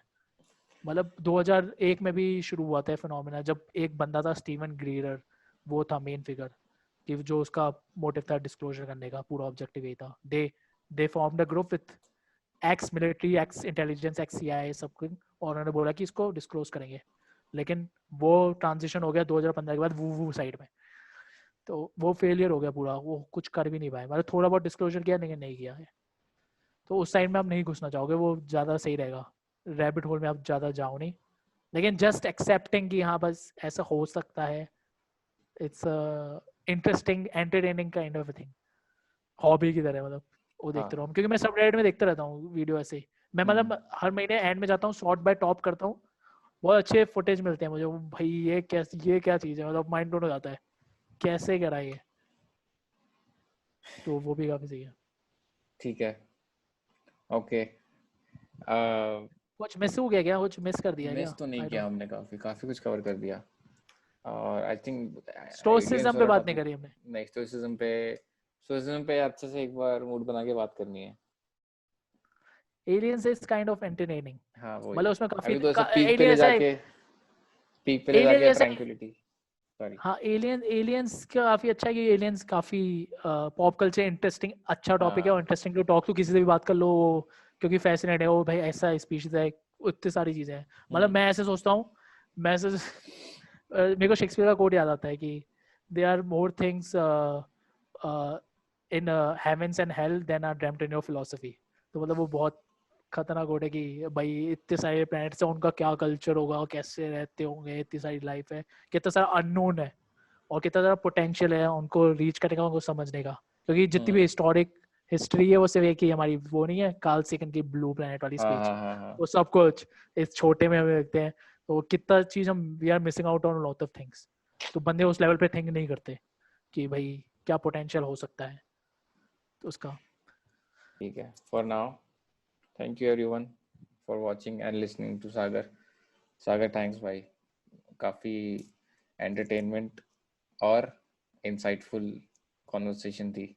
Speaker 1: मतलब 2001 में भी शुरू हुआ था फिनोमेना, जब एक बंदा था स्टीवन ग्रीयर, वो था मेन फिगर, कि जो उसका मोटिव था डिस्क्लोजर करने का, पूरा ऑब्जेक्टिव यही था। दे formed a group with ex military, x intelligence, x CIA सब कुछ, और उन्होंने बोला कि इसको डिस्क्लोज करेंगे। लेकिन वो ट्रांजिशन हो गया 2015 के बाद वो साइड में, तो वो फेलियर हो गया पूरा, वो कुछ कर भी नहीं पाए। मतलब थोड़ा बहुत डिस्क्लोजर किया लेकिन नहीं किया है, तो उस साइड में आप नहीं घुसना चाहोगे, वो ज़्यादा सही रहेगा। रैबिट होल में आप ज़्यादा जाओ नहीं, लेकिन जस्ट एक्सेप्टिंग कि हाँ बस ऐसा हो सकता है, it's interesting entertaining kind of thing, hobby की तरह। मतलब वो देखते रहो, क्योंकि मैं सबरेडिट में देखता रहता हूँ वीडियो ऐसे ही। मैं मतलब हर महीने एंड में जाता हूँ, शॉर्ट बाय टॉप करता हूँ, बहुत अच्छे फुटेज मिलते हैं मुझे। भाई ये क्या चीज़ है, मतलब माइंड ब्लोन हो जाता है, कैसे करा ये। तो वो भी काफी सही है।
Speaker 2: ठीक है, ओके।
Speaker 1: कुछ मिस हो गया क्या, कुछ मिस कर दिया क्या?
Speaker 2: मिस तो नहीं किया हमने, काफी कुछ कवर कर दिया। और आई थिंक
Speaker 1: स्टोइसिज्म पे बात नहीं करी हमने।
Speaker 2: नेक्स्ट स्टोइसिज्म पे अच्छे से एक बार मूड बना के बात करनी है।
Speaker 1: Aliens is kind of entertaining,
Speaker 2: हाँ वो
Speaker 1: मतलब उसमें काफी
Speaker 2: अभी तो ऐसे पीक पे ले जाके ट्रैंक्विलिटी, सॉरी।
Speaker 1: हाँ, एलियंस का काफी अच्छा है कि एलियंस काफी पॉप कल्चर इंटरेस्टिंग अच्छा टॉपिक है, और इंटरेस्टिंग टू टॉक टू, किसी से भी बात कर लो वो, क्योंकि फैसिनेट है वो, भाई ऐसा स्पीशीज है, इतनी सारी चीजें हैं। मतलब मैं ऐसे सोचता हूँ, मैं ऐसे मेरे को शेक्सपियर का कोट याद आता है कि दे are more things in heavens and hell than are dreamed in your philosophy. तो मतलब वो बहुत खतरनाक कोट है कि भाई इतने सारे प्लैनेट्स हैं, उनका क्या कल्चर होगा, कैसे रहते होंगे, इतनी सारी लाइफ है, कितना सारा अननोन है, और कितना सारा पोटेंशियल है उनको रीच करने का, उनको समझने का। क्योंकि जितनी भी हिस्टोरिक हिस्ट्री है वो सिर्फ एक ही हमारी वो नहीं है, कार्ल सेकंड की ब्लू प्लैनेट वाली स्पीच, वो सब कुछ इस छोटे में हमें देखते हैं। तो कितना चीज हम we are missing out on lot of things. तो बंदे उस लेवल पे थिंक नहीं करते कि भाई क्या पोटेंशियल हो सकता है तो उसका।
Speaker 2: ठीक है, for now thank you everyone for watching and listening to Sagar thanks भाई, काफी एंटरटेनमेंट और इंसाइटफुल कॉन्वर्सेशन थी,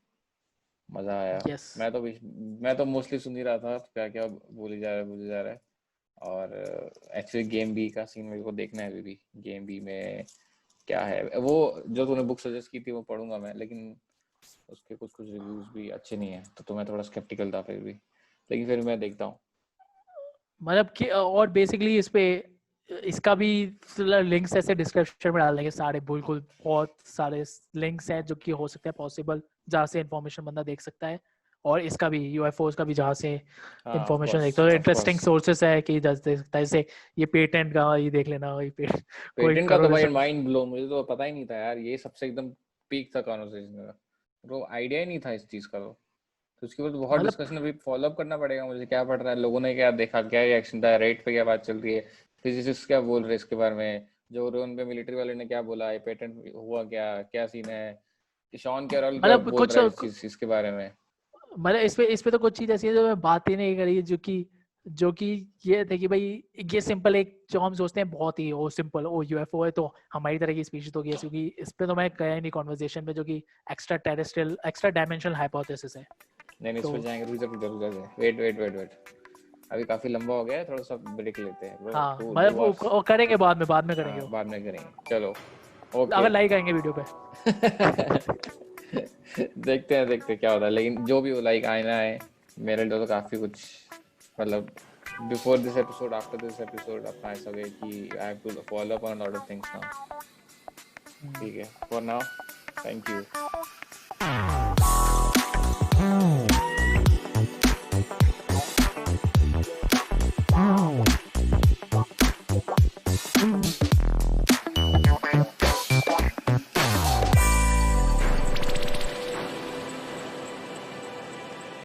Speaker 2: मजा आया।
Speaker 1: yes.
Speaker 2: मैं तो मोस्टली सुन ही रहा था, क्या क्या बोले जा रहा है। और एक्चुअली गेम बी का सीन मेरे को देखना है अभी भी। गेम बी में क्या है, वो जो तूने बुक सजेस्ट की थी वो पढ़ूंगा मैं, लेकिन उसके कुछ रिव्यूज भी अच्छे नहीं है, तो मैं थोड़ा स्केप्टिकल था फिर भी, लेकिन फिर मैं देखता हूँ।
Speaker 1: मतलब कि और बेसिकली इस पे इसका भी लिंक्स ऐसे डिस्क्रिप्शन में डाल देंगे सारे, बिल्कुल बहुत सारे लिंक्स हैं जो कि हो सकते हैं पॉसिबल, जहाँ से इंफॉर्मेशन बंदा देख सकता है। और इसका भी यूएफओस का भी जहाँ से इंफॉर्मेशन देखते हो, इंटरेस्टिंग सोर्सेस है कि देख सकता है। जैसे ये पेटेंट का ये देख लेना, ये
Speaker 2: पेटेंट का तो भाई माइंड ब्लो, मुझे तो पता ही नहीं था यार, ये सबसे एकदम पीक था कॉन्वर्सेशन का, तो आइडिया ही नहीं था इस चीज का। तो उसके बाद बहुत डिस्कशन अभी फॉलो अप करना पड़ेगा मुझे, क्या पढ़ रहा है, लोगों ने क्या देखा, क्या रिएक्शन था, रेट पे क्या बात चल रही है, फिजिसिस्ट क्या बोल रहे इसके बारे में, जो रोन पे मिलिट्री वाले ने क्या बोला, ये पेटेंट हुआ क्या सीन है, शॉन कैरल क्या बोल रहा है इस चीज के बारे में।
Speaker 1: मतलब इस पे तो कुछ चीज ऐसी है जो मैं बात ही नहीं करी, जो कि ये थे कि भाई ये सिंपल एक जो हम सोचते हैं बहुत ही वो सिंपल वो यूएफओ है तो हमारी तरह की स्पीशीज होगी, क्योंकि इस पे तो मैं गया ही नहीं कॉन्वर्सेशन में, जो कि extra terrestrial extra dimensional hypothesis है।
Speaker 2: नहीं इस पे जाएंगे, रुक जा वेट अभी काफी लंबा हो गया है, थोड़ा सा ब्रेक लेते हैं ब्रो।
Speaker 1: हाँ मतलब वो करेंगे बाद में करेंगे,
Speaker 2: बाद में करेंगे, चलो ओके।
Speaker 1: अगर लाइक आएंगे वीडियो पे
Speaker 2: देखते हैं क्या होता है, लेकिन जो भी हो लाइक आना है, मेरे लिए तो काफी कुछ मतलब before this episode, after this episode, अपना ऐसा है कि I have to follow up on a lot of things now. ठीक है, for now, thank you.